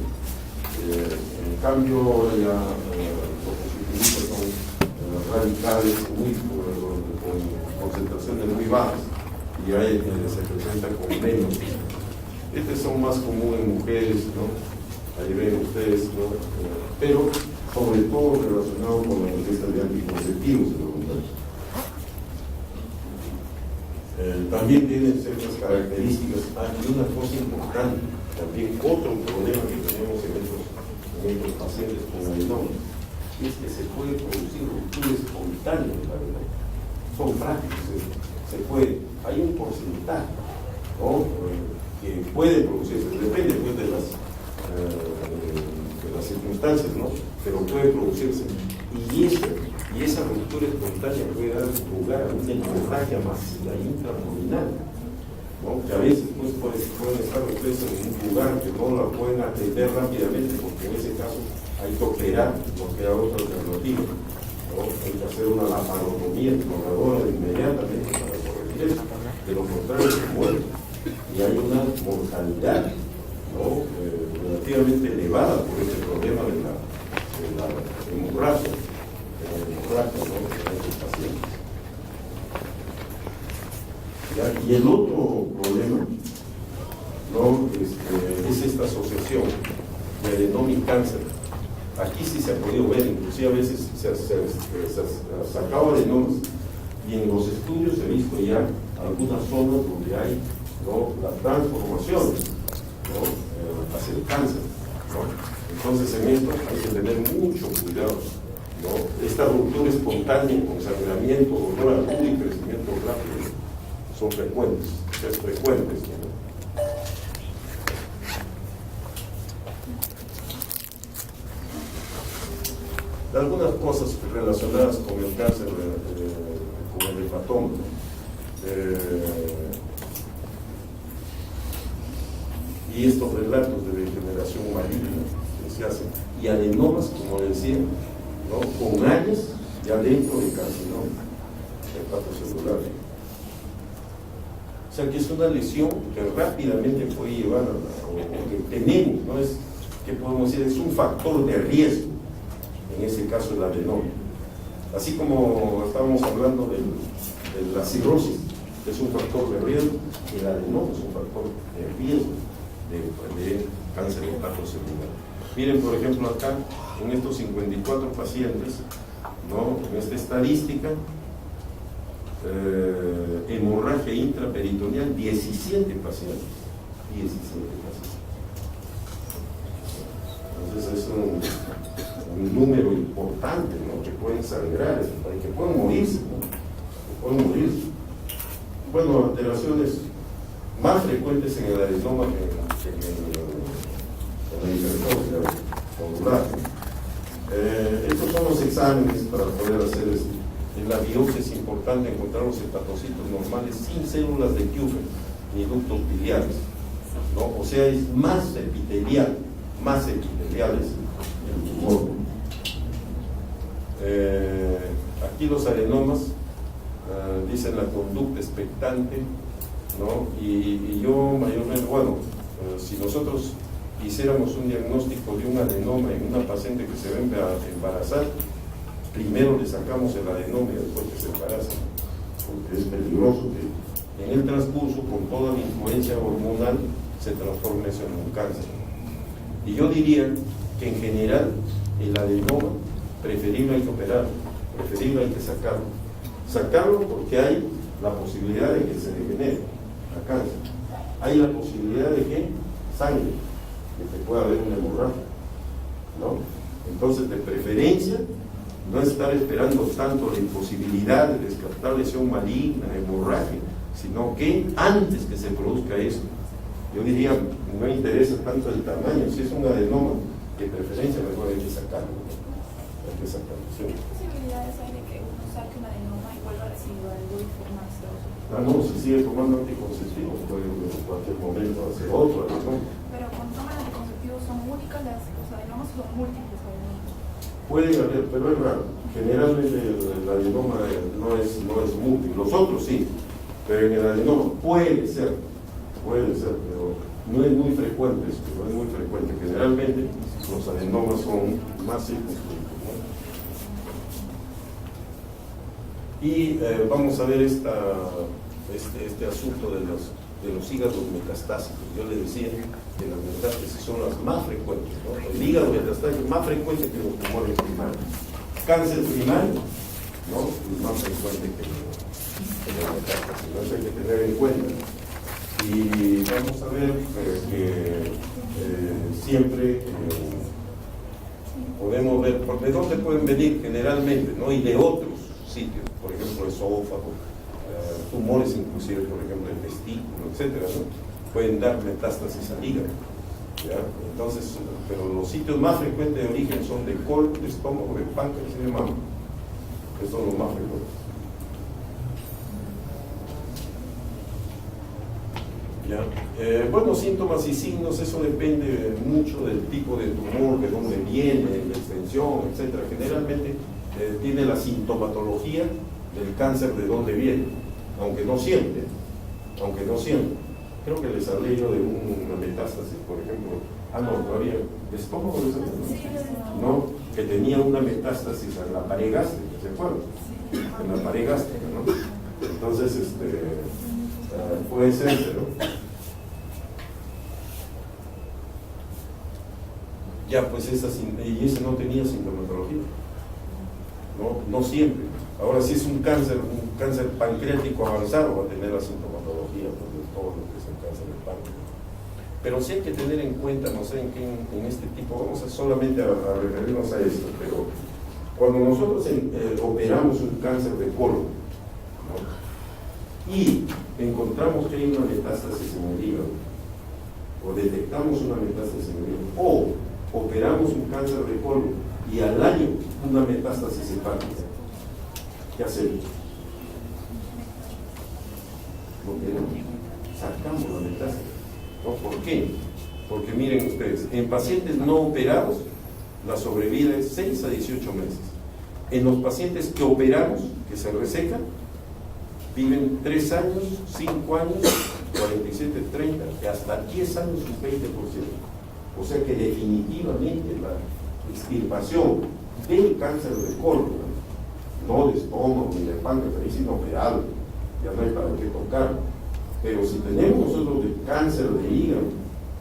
En cambio, ya lo que se utiliza son radicales con concentraciones muy bajas, y hay se presenta con menos. Estos son más comunes en mujeres, ¿no? Ahí ven ustedes, ¿no? Pero sobre todo relacionado con la ingesta de anticonceptivos en los hombres. También tienen ciertas características. Y una cosa importante, también otro problema que tenemos en estos pacientes con adenoma, es que se puede producir rupturas espontáneas de la adenoma. Son frágiles, se puede. Hay un porcentaje, ¿no?, que puede producirse, depende pues de las circunstancias, ¿no?, pero puede producirse. Y esa ruptura espontánea puede dar lugar a una hemorragia masiva intraabdominal, ¿no?, que a veces pues, pueden estar ustedes en un lugar que no la pueden atender rápidamente, porque en ese caso hay que operar, no queda otra alternativa, ¿no? Hay que hacer una laparotomía exploradora inmediatamente para corregir eso, de lo contrario se muere. Y hay una mortalidad, ¿no?, relativamente elevada por este problema de la hemorragia, ¿no?, en estos pacientes. ¿Ya? Y el otro problema, ¿no?, es esta asociación de adenoma y cáncer. Aquí sí se ha podido ver, inclusive a veces se ha sacado adenomas, y en los estudios se ha visto ya algunas zonas donde hay, ¿no?, la transformación, ¿no?, hacia el cáncer, ¿no? Entonces en esto hay que tener mucho cuidado, ¿no? Esta ruptura espontánea con sangramiento, dolor agudo y crecimiento rápido son frecuentes, ¿no? algunas cosas relacionadas con el cáncer, con el hepatoma. Y estos relatos de degeneración maligna que se hacen, y adenomas, como decía, ¿no? Con años ya dentro del carcinoma hepatocelular. O sea que es una lesión que rápidamente puede llevar o que tenemos, ¿no? Es, ¿qué podemos decir? Es un factor de riesgo, en ese caso el adenoma. Así como estábamos hablando de la cirrosis, que es un factor de riesgo, el adenoma es un factor de riesgo de cáncer hepatocelular. Miren, por ejemplo, acá, en estos 54 pacientes, ¿no? En esta estadística, hemorragia intraperitoneal, 17 pacientes. 17 pacientes. Entonces es un número importante, ¿no? Que pueden sangrar, que pueden morirse, ¿no? Que pueden morirse. Bueno, alteraciones más frecuentes en el adenoma que en la hipertrofia nodular. Estos son los exámenes para poder hacer esto. En la biopsia es importante encontrar los hepatocitos normales sin células de Kupffer ni ductos biliares, ¿no? O sea, es más epiteliales el tumor. Aquí los adenomas dicen la conducta expectante, ¿no? Y yo mayormente, bueno, si nosotros hiciéramos un diagnóstico de un adenoma en una paciente que se va a embarazar, primero le sacamos el adenoma y después que se embaraza, porque es peligroso que en el transcurso, con toda la influencia hormonal, se transforme eso en un cáncer. Y yo diría que en general el adenoma preferible hay que operarlo, preferible hay que sacarlo. Sacarlo porque hay la posibilidad de que se degenere a cáncer. Hay la posibilidad de que sangre, que pueda haber una hemorragia, ¿no? Entonces, de preferencia, no estar esperando tanto la imposibilidad de descartar lesión maligna, hemorragia, sino que antes que se produzca eso, yo diría, no interesa tanto el tamaño, si es un adenoma, de preferencia mejor hay que sacarlo, ¿no? Hay que sacarlo, sí. ¿Qué posibilidades hay de que uno saque un adenoma y vuelva a recibir algo de información? No, si sigue tomando anticonceptivos, puede en cualquier momento hacer otro adenoma. Pero cuando toman anticonceptivos, ¿son únicas los adenomas o son múltiples adenomas? Puede haber, pero es raro. Generalmente el adenoma no es múltiple, los otros sí, pero en el adenoma puede ser, pero no es muy frecuente esto, no es muy frecuente. Generalmente los adenomas son más circunscritos, ¿no? Y vamos a ver este asunto de los hígados metastásicos. Yo les decía que las metástasis son las más frecuentes, ¿no? El hígado metastásico es más frecuente que los tumores primarios. Cáncer primario, ¿no? Es más frecuente que la metástasis, ¿no? Eso hay que tener en cuenta. Y vamos a ver que siempre podemos ver de dónde pueden venir generalmente, ¿no? Y de otros sitios, por ejemplo, esófago, tumores inclusive, por ejemplo, el testículo, etcétera, ¿no? Pueden dar metástasis al hígado, ¿ya? Entonces, pero los sitios más frecuentes de origen son de colon, de estómago, de páncreas y de mama, que son los más frecuentes. ¿Ya? Bueno, síntomas y signos, eso depende mucho del tipo de tumor, de dónde viene, la extensión, etcétera. Generalmente tiene la sintomatología del cáncer de dónde viene, aunque no siempre. Creo que les hablé yo de una metástasis, por ejemplo, todavía, ¿de estómago les hablé? ¿No? Que tenía una metástasis en la pared gástrica, ¿se acuerdan? En la pared gástrica, ¿no? Entonces, puede ser, pero ya, pues y ese no tenía sintomatología, no siempre. Ahora, si es un cáncer pancreático avanzado, va a tener la sintomatología, pues, de todo lo que es el cáncer del páncreas. Pero sí hay que tener en cuenta, no sé en este tipo, vamos a solamente a referirnos a esto, pero cuando nosotros operamos un cáncer de colon, ¿no? Y encontramos que hay una metástasis en el hígado, o detectamos una metástasis en el hígado, o operamos un cáncer de colon y al año una metástasis hepática. ¿Qué hacemos? Lo queremos. Sacamos la metástasis. ¿No? ¿Por qué? Porque miren ustedes, en pacientes no operados, la sobrevida es 6 a 18 meses. En los pacientes que operamos, que se resecan, viven 3 años, 5 años, 47, 30, y hasta 10 años un 20%. O sea que definitivamente la extirpación del cáncer de colon, no de estómago ni de páncreas, ahí es inoperable, ya no hay para qué tocar. Pero si tenemos nosotros de cáncer de hígado,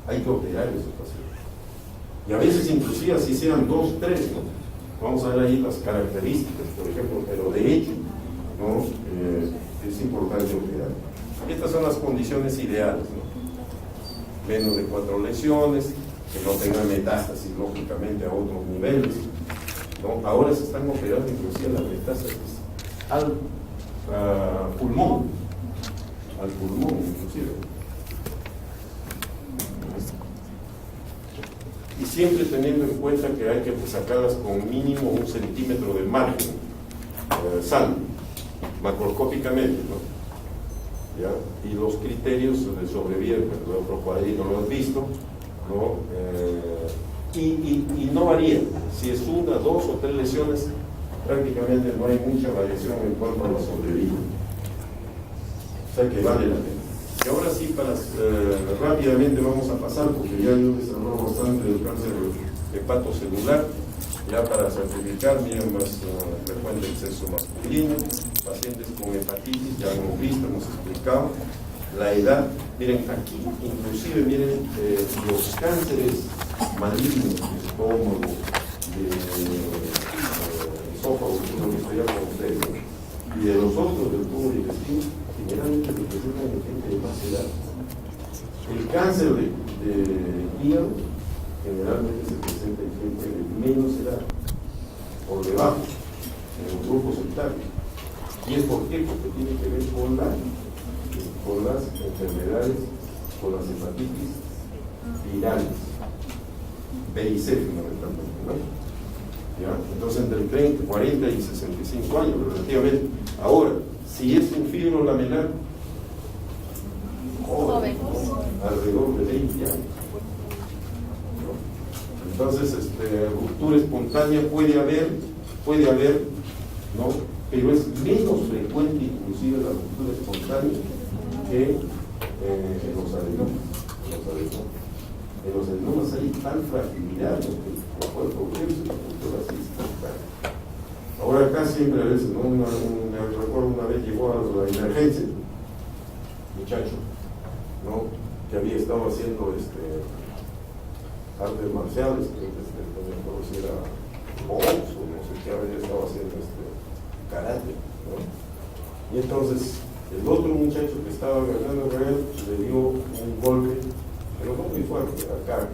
hay que operar a esos pacientes. Y a veces inclusive así sean 2, 3, ¿no? Vamos a ver ahí las características, por ejemplo, pero de hecho, ¿no? Es importante operar. Estas son las condiciones ideales, ¿no? Menos de 4 lesiones, que no tengan metástasis lógicamente a otros niveles, ¿no? Ahora se están operando inclusive las metástasis al pulmón, inclusive. Y siempre teniendo en cuenta que hay que sacarlas con mínimo 1 centímetro de margen sano, macroscópicamente, ¿no? ¿Ya? Y los criterios de sobrevida, el otro cuadrito lo has visto, ¿no? Y no varía, si es 1, 2 o 3 lesiones, prácticamente no hay mucha variación en cuanto a la sobrevida. O sea que vale la pena. Y ahora sí, rápidamente vamos a pasar, porque ya yo les hablé bastante del cáncer hepatocelular, ya para certificar, miren, más frecuente el sexo masculino, pacientes con hepatitis, ya hemos visto, hemos explicado, la edad, miren, aquí inclusive, miren, los cánceres malignos de estómago, de esófago, que son los que ya con ustedes, ¿no? Y de los otros del tubo digestivo, generalmente se presentan en gente de más edad. El cáncer de hígado generalmente se presenta en gente de menos edad, por debajo, en los grupos etarios. ¿Y es por qué? Porque tiene que ver con las enfermedades, con las hepatitis virales, B y C fundamentalmente, ¿no? ¿Ya? Entonces entre 40 y 65 años relativamente. Ahora, si es un fibrolaminar joven, alrededor de 20 años, ¿no? Entonces ruptura espontánea puede haber, ¿no? Pero es menos frecuente inclusive la ruptura espontánea que en los adenomas. En los adenomas hay tal fragilidad, ¿no? Que el cuerpo crece la ruptura así espontánea. Ahora acá siempre a veces, ¿no? Me recuerdo una vez llegó a la emergencia, muchacho, ¿no? Que había estado haciendo artes marciales, creo que no me acuerdo si era box o no sé qué, había estado haciendo karate, ¿no? Y entonces el otro muchacho que estaba ganando con él le dio un golpe, pero no muy fuerte, acá,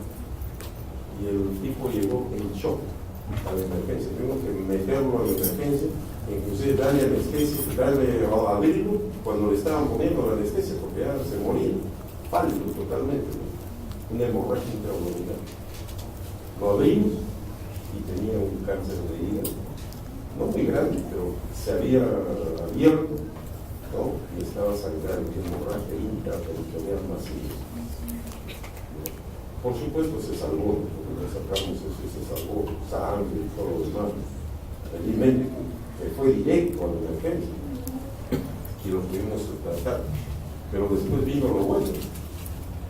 y el tipo llegó en shock a la emergencia. Tuvimos que meterlo a la emergencia, inclusive darle anestesia, darle a abrirlo cuando le estaban poniendo la anestesia, porque ya se moría, pálido totalmente, ¿no? Una hemorragia intraabdominal. Lo abrimos y tenía un cáncer de hígado, no muy grande, pero se había abierto, ¿no? Y estaba sangrando, hemorragia intraperitoneal masiva. Por supuesto se salvó, porque le sacamos eso y se salvó sangre y todo lo demás. El médico que fue directo a la emergencia y lo pudimos tratar. Pero después vino lo bueno,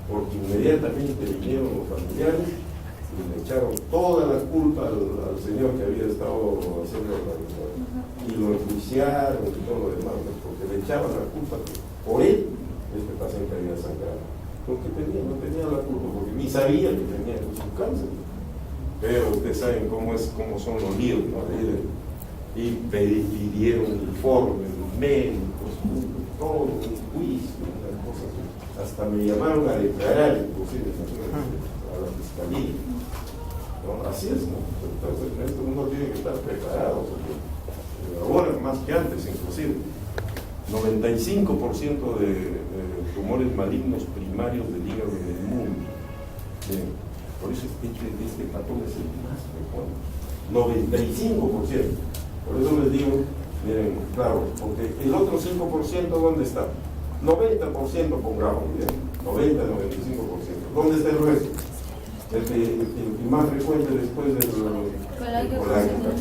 porque inmediatamente vinieron los familiares y le echaron toda la culpa al señor que había estado haciendo y lo enjuiciaron y todo lo demás, porque le echaban la culpa que por él este paciente había sangrado. Porque no tenía la culpa, porque ni sabía que tenía su cáncer. Pero ustedes saben cómo son los líos, ¿no? Y pidieron informes, médicos, todo, un juicio, unas cosas. Hasta me llamaron a declarar, inclusive, a la fiscalía, ¿no? Así es, ¿no? Entonces, uno tiene que estar preparado, porque ahora más que antes, inclusive. 95% de tumores malignos primarios del hígado en el mundo. Por eso este patrón es el más frecuente. 95%. Por eso les digo, miren, claro, porque el otro 5%, ¿dónde está? 90% pongamos, ¿bien? 90-95%. ¿Dónde está el resto? El más frecuente después del colangiocarcinoma.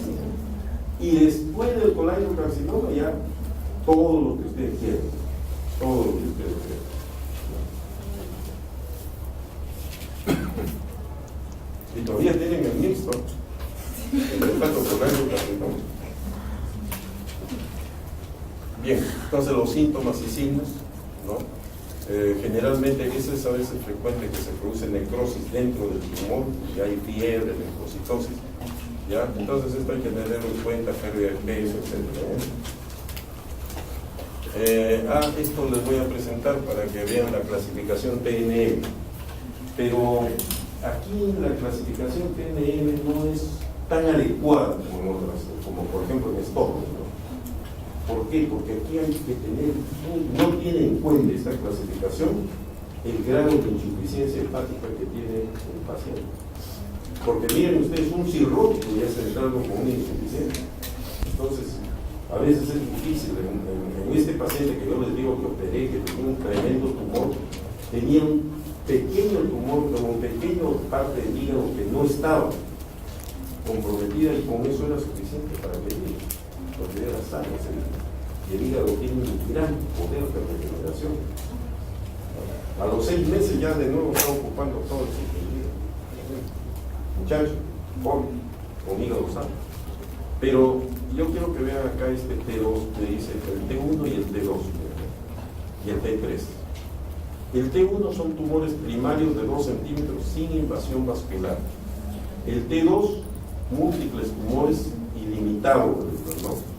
Y después del colangiocarcinoma ya todo lo que ustedes quieran. Todo lo que ustedes quieran. Y todavía tienen el mixto. El hepato colangiocarcinoma. Bien, entonces los síntomas y signos, ¿no? Generalmente eso es a veces frecuente que se produce necrosis dentro del tumor, y hay fiebre, leucocitosis, ¿ya? Entonces esto hay que tenerlo en cuenta, pérdida de peso, etc. Esto les voy a presentar para que vean la clasificación TNM, pero aquí la clasificación TNM no es tan adecuada como en otras, como por ejemplo en estómago, ¿no? ¿Por qué? Porque aquí hay que tener, no tiene en cuenta esta clasificación el grado de insuficiencia hepática que tiene el paciente. Porque miren ustedes, un cirrótico ya está entrando con una insuficiencia. Entonces, a veces es difícil. En este paciente que yo les digo que operé, que tenía un tremendo tumor, tenía un pequeño tumor, como una pequeña parte del hígado que no estaba comprometida, y con eso era suficiente para pedir. Porque era sano, y el hígado tiene un gran poder de regeneración. A los 6 meses ya de nuevo está ocupando todo el sitio del hígado. Muchachos, joven, con hígado sano. Pero yo quiero que vean acá este T2, que dice el T1 y el T2 y el T3. El T1 son tumores primarios de 2 centímetros sin invasión vascular. El T2, múltiples tumores ilimitados, ¿no?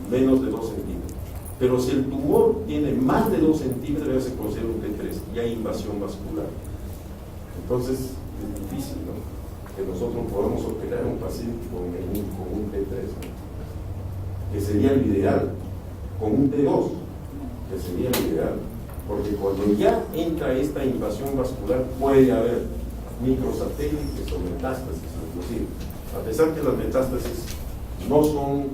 Menos de 2 centímetros. Pero si el tumor tiene más de 2 centímetros, ya se considera un T3 y hay invasión vascular. Entonces es difícil, ¿no?, que nosotros podamos operar a un paciente con un T3, ¿no?, que sería el ideal, con un T2, que sería el ideal, porque cuando ya entra esta invasión vascular puede haber microsatélites o metástasis, inclusive, a pesar que las metástasis no son,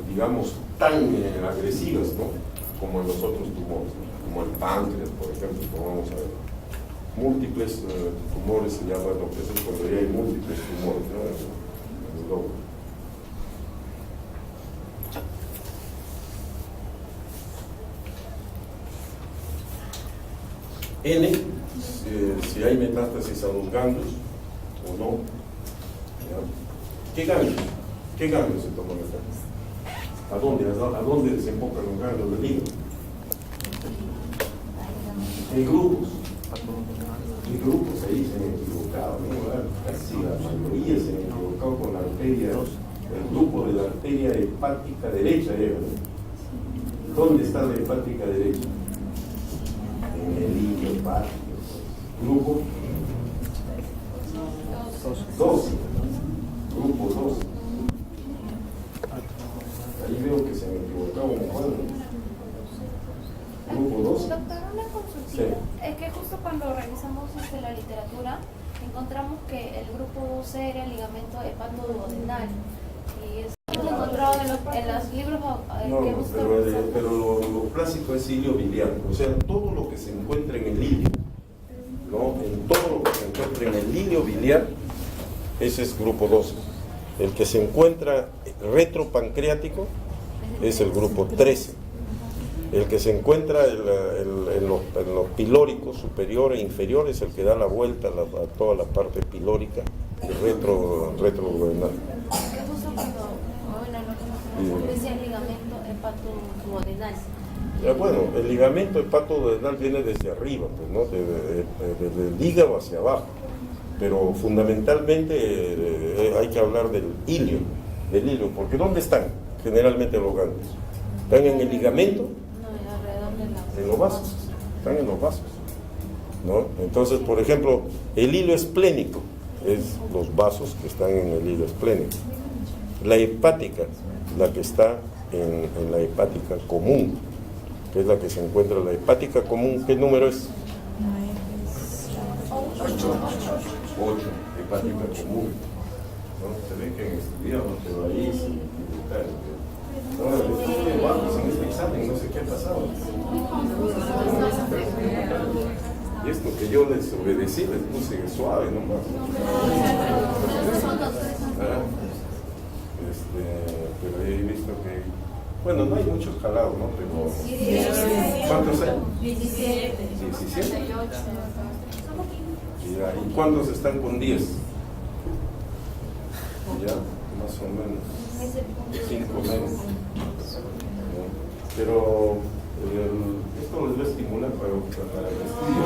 digamos, tan agresivas, ¿no?, como en los otros tumores, ¿no?, como el páncreas, por ejemplo, como vamos a ver. Múltiples tumores se llama lo que es cuando ya hay múltiples tumores, ¿no?, en el lóbulo. N, si hay metástasis a los ganglios o no. ¿Ya? ¿Qué ganglios? ¿Qué ganglios se toman acá? ¿A dónde desembocan los ganglios del hígado? En grupos. En grupos ahí se han equivocado, ¿no? Casi la mayoría se han equivocado con la arteria, el grupo de la arteria hepática derecha, ¿no? ¿Dónde está la hepática derecha? En el hígado hepático. Grupo 2. Grupo 2. Ahí veo que se me equivocaba un cuadro. Grupo 2. Doctor, una consultita. Sí. Es que justo cuando revisamos la literatura, encontramos que el grupo 2 era el ligamento hepatoduodenal. Y es encontrado en los libros No, que hemos pero lo clásico es ilio biliar, o sea, todo lo que se encuentra en el ilio, ¿no? En todo lo que se encuentra en el ilio biliar, ese es grupo 2. El que se encuentra retropancreático es el grupo 13. El que se encuentra en los pilóricos superior e inferior es el que da la vuelta a toda la parte pilórica y retroduodenal. Que justo cuando decía el ligamento hepatoduodenal. Bueno, el ligamento hepatoduodenal viene desde arriba, pues, ¿no? Desde el hígado hacia abajo, pero fundamentalmente hay que hablar del ilio, porque ¿dónde están generalmente los ganglios? ¿Están en el ligamento? No, alrededor de la... En los vasos, están en los vasos, ¿no? Entonces, por ejemplo, el hilo esplénico es los vasos que están en el hilo esplénico. La hepática, la que está en la hepática común, que es la que se encuentra en la hepática común, ¿qué número es? 8, hepática común. ¿no? Se ve que estudiamos, pero ahí sí, claro. No, estuve bajos en este examen, no sé qué ha pasado. Y esto que yo les obedecí, les puse suave nomás. ¿Ah? Pero he visto que, bueno, no hay muchos jalados, ¿no? Pero, ¿cuántos hay? 17. 17. ¿Y cuántos están con 10? Ya, más o menos. 5 menos. Pero esto les va a estimular para el estudio.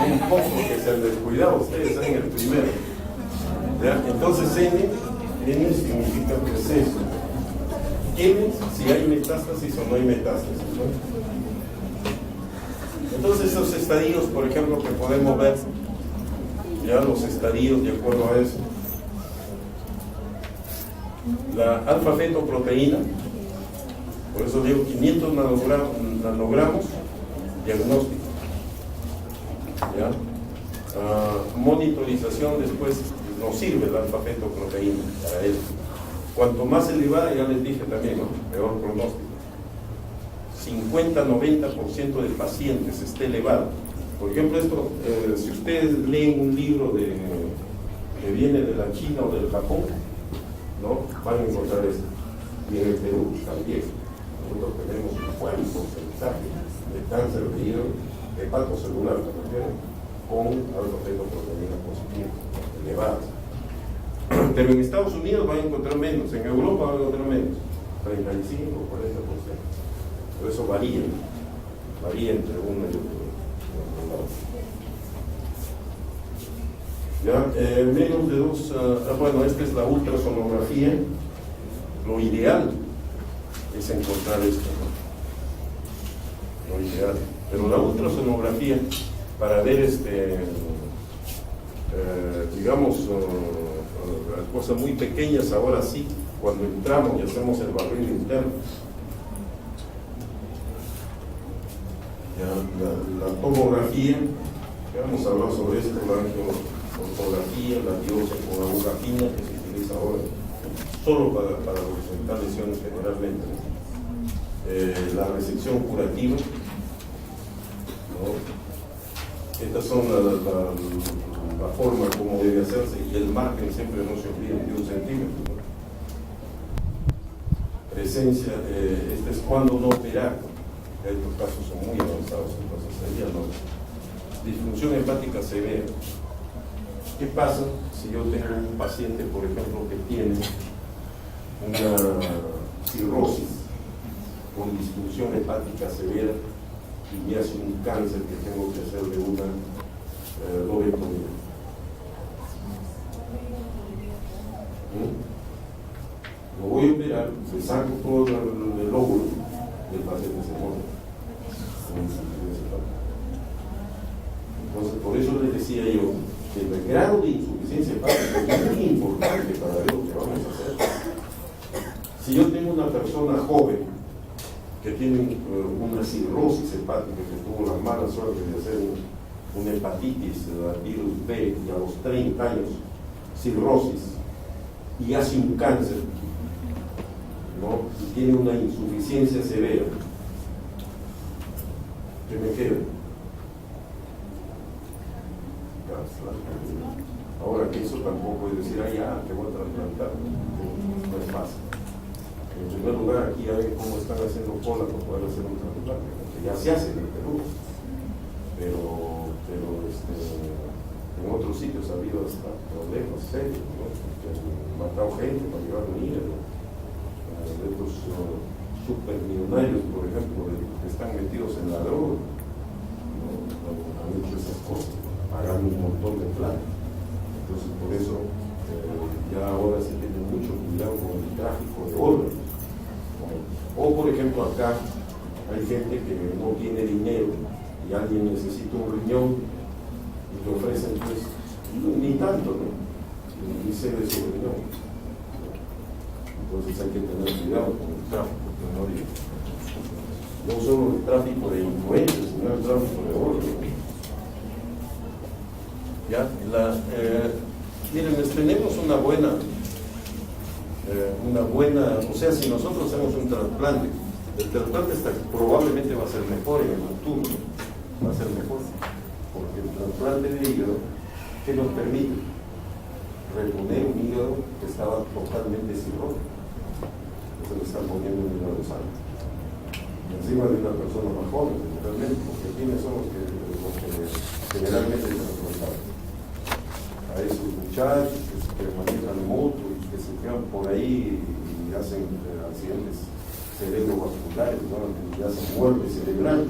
Un poco que se han descuidado, ustedes están en el primero. ¿Ya? Entonces N significa proceso. M si hay metástasis o no hay metástasis, ¿no? Entonces esos estadios, por ejemplo, que podemos ver, ya los estadios de acuerdo a eso. La alfa-fetoproteína, por eso digo 500 nanogramos, diagnóstico. ¿Ya? Monitorización después nos sirve la alfa-fetoproteína para eso. Cuanto más elevada, ya les dije también, ¿no? Peor pronóstico. 50-90% de pacientes esté elevado. Por ejemplo, esto, si ustedes leen un libro que viene de la China o del Japón, ¿no? Van a encontrar esto. Y en el Perú también. Nosotros tenemos un buen porcentaje de cáncer de hígado, hepatocelular, con alfa-fetoproteína positiva, elevadas. Pero en Estados Unidos van a encontrar menos, en Europa van a encontrar menos, 35 o 40%. Por eso varía entre uno y otro. Ya, menos de 2, bueno, esta es la ultrasonografía. Lo ideal es encontrar esto, ¿no? Lo ideal. Pero la ultrasonografía, para ver digamos, cosas muy pequeñas, ahora sí, cuando entramos y hacemos el barrido interno. Ya, la tomografía, ya hemos hablado sobre esto, la angioortografía, la biopsia con aguja fina que se utiliza ahora solo para representar lesiones generalmente. La resección curativa, ¿no? Estas son la forma como debe hacerse, y el margen siempre no se olvide de 1 centímetro, ¿no? Presencia, este es cuando no operar. Estos casos son muy avanzados, entonces sería no. Disfunción hepática severa. ¿Qué pasa si yo tengo un paciente, por ejemplo, que tiene una cirrosis con disfunción hepática severa y me hace un cáncer que tengo que hacerle una lobotomía? Lo voy a operar, le saco todo el óvulo y el paciente se muere. Entonces, por eso les decía yo que el grado de insuficiencia hepática es muy importante para ver lo que vamos a hacer. Si yo tengo una persona joven que tiene una cirrosis hepática, que tuvo la mala suerte de hacer una hepatitis, virus B, y a los 30 años, cirrosis, y hace un cáncer, ¿no? Y tiene una insuficiencia severa, ¿qué me queda? Ahora que eso tampoco es decir, te voy a trasplantar, no es fácil. En primer lugar, aquí ya ven cómo están haciendo cola para poder hacer un trasplante, que ya se hace en el Perú, pero en otros sitios ha habido hasta problemas serios, ¿no? Que han matado gente para llevar un hígado. De estos supermillonarios, por ejemplo, que están metidos en la droga, ¿no? Han hecho esas cosas, pagando un montón de plata. Entonces, por eso ya ahora se tiene mucho cuidado con el tráfico de órganos. O, por ejemplo, acá hay gente que no tiene dinero y alguien necesita un riñón y te ofrecen, pues, ni tanto, ¿no? Ni se de su riñón. Entonces hay que tener cuidado con el tráfico, no solo el tráfico de influencias, sino el tráfico de órganos. ¿Ya? Miren, les tenemos una buena, o sea, si nosotros hacemos un trasplante, el trasplante probablemente va a ser mejor en el futuro, va a ser mejor, porque el trasplante de hígado, ¿qué nos permite? Reponer un hígado que estaba totalmente cirrótico. Entonces le están poniendo un hígado sano. Encima de una persona más joven, realmente, porque quienes son los que generalmente se transplantan. A esos muchachos que manejan moto y que se quedan por ahí y hacen accidentes cerebrovasculares, ¿no? Y hacen muerte cerebral.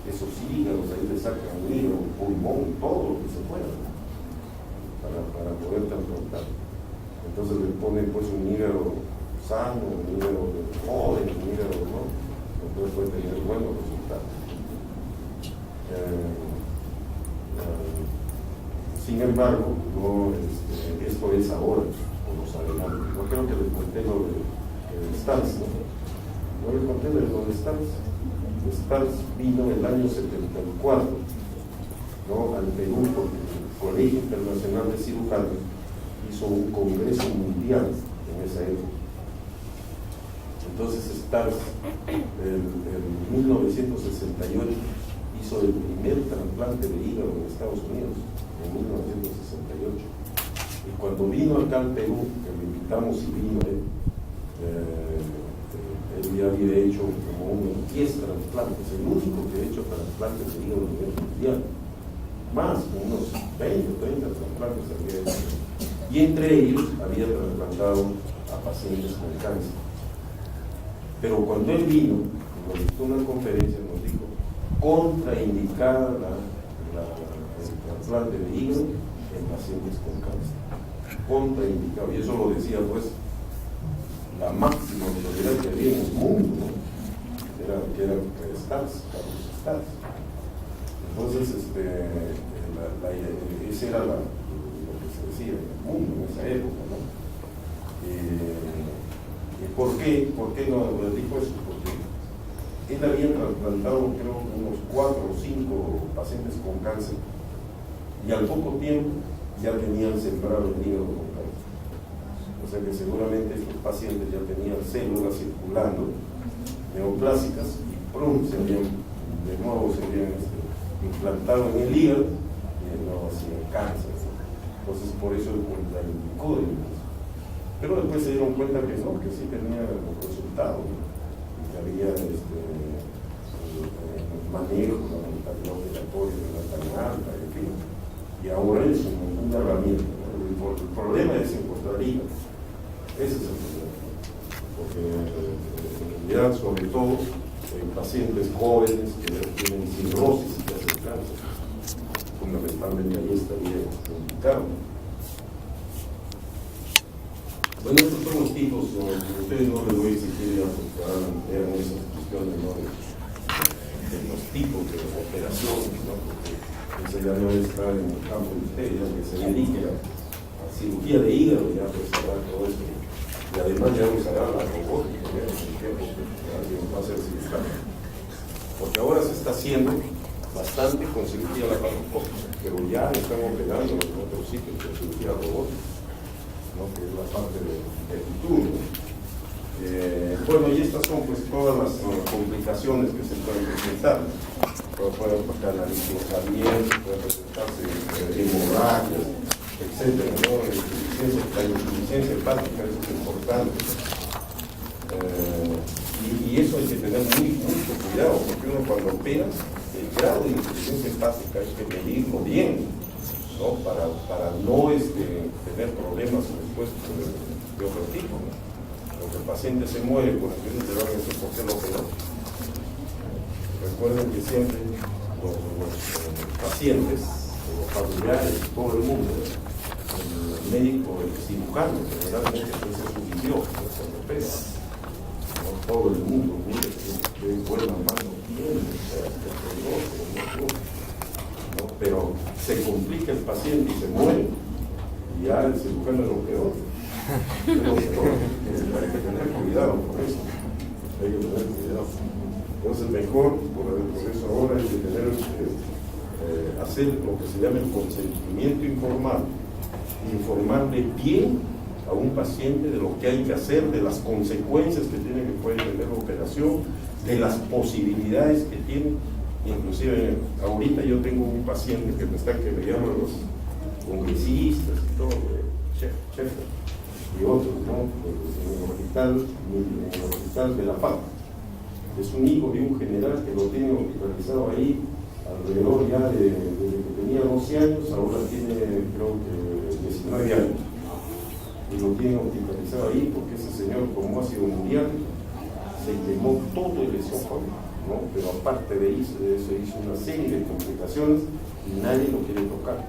Esos hígados, ahí le sacan un hígado, un pulmón, todo lo que se pueda, ¿no? para poder transplantar. Entonces le ponen pues un hígado sano, un hígado joven, un hígado, ¿no? Entonces puede tener buenos resultados. Sin embargo, no, esto es ahora, con los alemanes. Yo creo que les conté lo de Stans, ¿no? No les conté de lo de Stans. Stans vino en el año 74, ¿no? Al Perú, porque el Colegio Internacional de Cirujanos hizo un congreso mundial en esa época. Entonces Stans, en 1968, hizo el primer trasplante de hígado en Estados Unidos, en 1968. Y cuando vino acá al Perú, que lo invitamos y vino él ya había hecho como unos 10 trasplantes, el único que ha hecho trasplantes de hígado a nivel mundial. Más, unos 20 o 30 trasplantes había hecho. Y entre ellos había trasplantado a pacientes con cáncer. Pero cuando él vino, nos dictó una conferencia, nos dijo contraindicada el trasplante de hígado en pacientes con cáncer. Contraindicado, y eso lo decía pues la máxima autoridad que había en el mundo, ¿no? que era Stans, Carlos Stans. Entonces, ese era lo que se decía en el mundo en esa época, ¿no? ¿Por qué no dijo eso? Porque él había trasplantado, creo, unos 4 o 5 pacientes con cáncer y al poco tiempo ya tenían sembrado el hígado con cáncer. O sea que seguramente estos pacientes ya tenían células circulando neoplásicas y ¡prum! De nuevo se habían implantado en el hígado y de nuevo hacían cáncer. Entonces por eso el contraindicó del cáncer. Pero después se dieron cuenta que no, que sí tenía los resultados, ¿no? Que había manejo, la mentalidad operatoria no era tan alta, en fin. Y ahora es una herramienta, ¿no? El problema es encontrar hígado. Ese es el problema, porque en realidad, sobre todo, en pacientes jóvenes que tienen cirrosis y que hacen cáncer, fundamentalmente ahí estaría indicado. Bueno, estos son los tipos, ustedes no les voy a exigir ya porque eran esas cuestiones, ¿no? de los tipos de operaciones, ¿no? Porque eso ya no está en el campo de ustedes, ya que se dedique a cirugía de hígado, ya pues hará todo esto. Y además ya usará la robótica, ¿no? En el tiempo que alguien va a hacer cirugía. Porque ahora se está haciendo bastante con cirugía laparoscópica, pero ya están operando en otros sitios con cirugía robótica, ¿no? Que es la parte del futuro. Bueno, y estas son pues todas las complicaciones que se pueden presentar. Pueden canalizamientos, pueden presentarse hemorragias, etcétera, ¿no? La insuficiencia hepática, eso es importante. Y eso hay que tener mucho cuidado, porque uno cuando opera, el grado de insuficiencia hepática hay que medirlo bien, ¿no? Para no tener problemas después de otro tipo, ¿no? Porque el paciente se muere por el virus, te van a decir por qué lo operó. Recuerden que siempre los pacientes, los familiares, todo el mundo, el médico, el cirujano, generalmente ese es su visión, no se opera. No todo el mundo, mire que buena mano tiene, ¿no? Pero se complica el paciente y se muere, y ya el cirujano es lo peor. Pero hay que tener cuidado con eso, hay que tener cuidado. Entonces mejor, por eso ahora hay que tener hacer lo que se llama el consentimiento informado, informarle bien a un paciente de lo que hay que hacer, de las consecuencias que tiene que puede tener la operación, de las posibilidades que tiene. Inclusive ahorita yo tengo un paciente que me llaman los congresistas y todo, chef, y otros, ¿no? En el hospital de La Paz. Es un hijo de un general que lo tiene hospitalizado ahí alrededor ya desde que tenía 12 años, ahora tiene creo que 19 años. Y lo tiene hospitalizado ahí porque ese señor, como ácido mundial, se quemó todo el esófago, ¿no? Pero aparte de eso hizo una serie de complicaciones y nadie lo quiere tocar.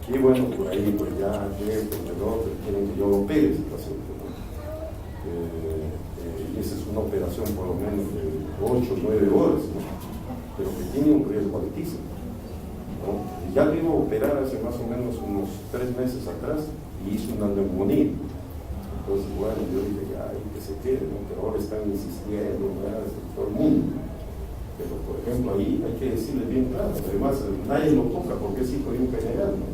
Y bueno, por ahí pues ya quieren que yo lo opere ese paciente, ¿no? Y esa es una operación por lo menos de 8 o 9 horas, ¿no? Pero que tiene un riesgo altísimo, ¿no? Y ya lo iba a operar hace más o menos unos 3 meses atrás y hizo una neumonía. Entonces, bueno, yo dije, ay, que se quede, ¿no? Pero ahora están insistiendo, ¿verdad? Todo el mundo. Pero, por ejemplo, ahí hay que decirle bien claro, además nadie lo toca porque es hijo de un general, ¿no?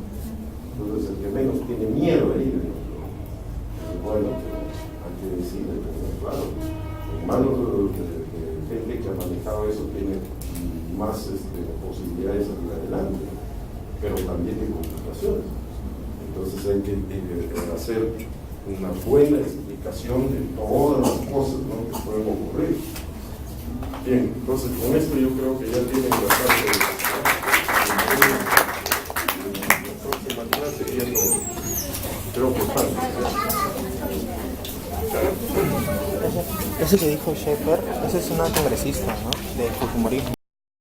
Entonces, el que menos tiene miedo ahí, ¿no? Bueno, hay que decirle, claro, en manos de gente que ha manejado eso tiene más posibilidades de salir adelante, pero también de complicaciones. Entonces hay que hacer una buena explicación de todas las cosas, ¿no?, que pueden ocurrir. Bien, entonces con esto yo creo que ya tienen bastante. La próxima clase viendo, creo que falta. Eso que dijo Schaeffer, esa es una congresista, ¿no? De Fujimorismo.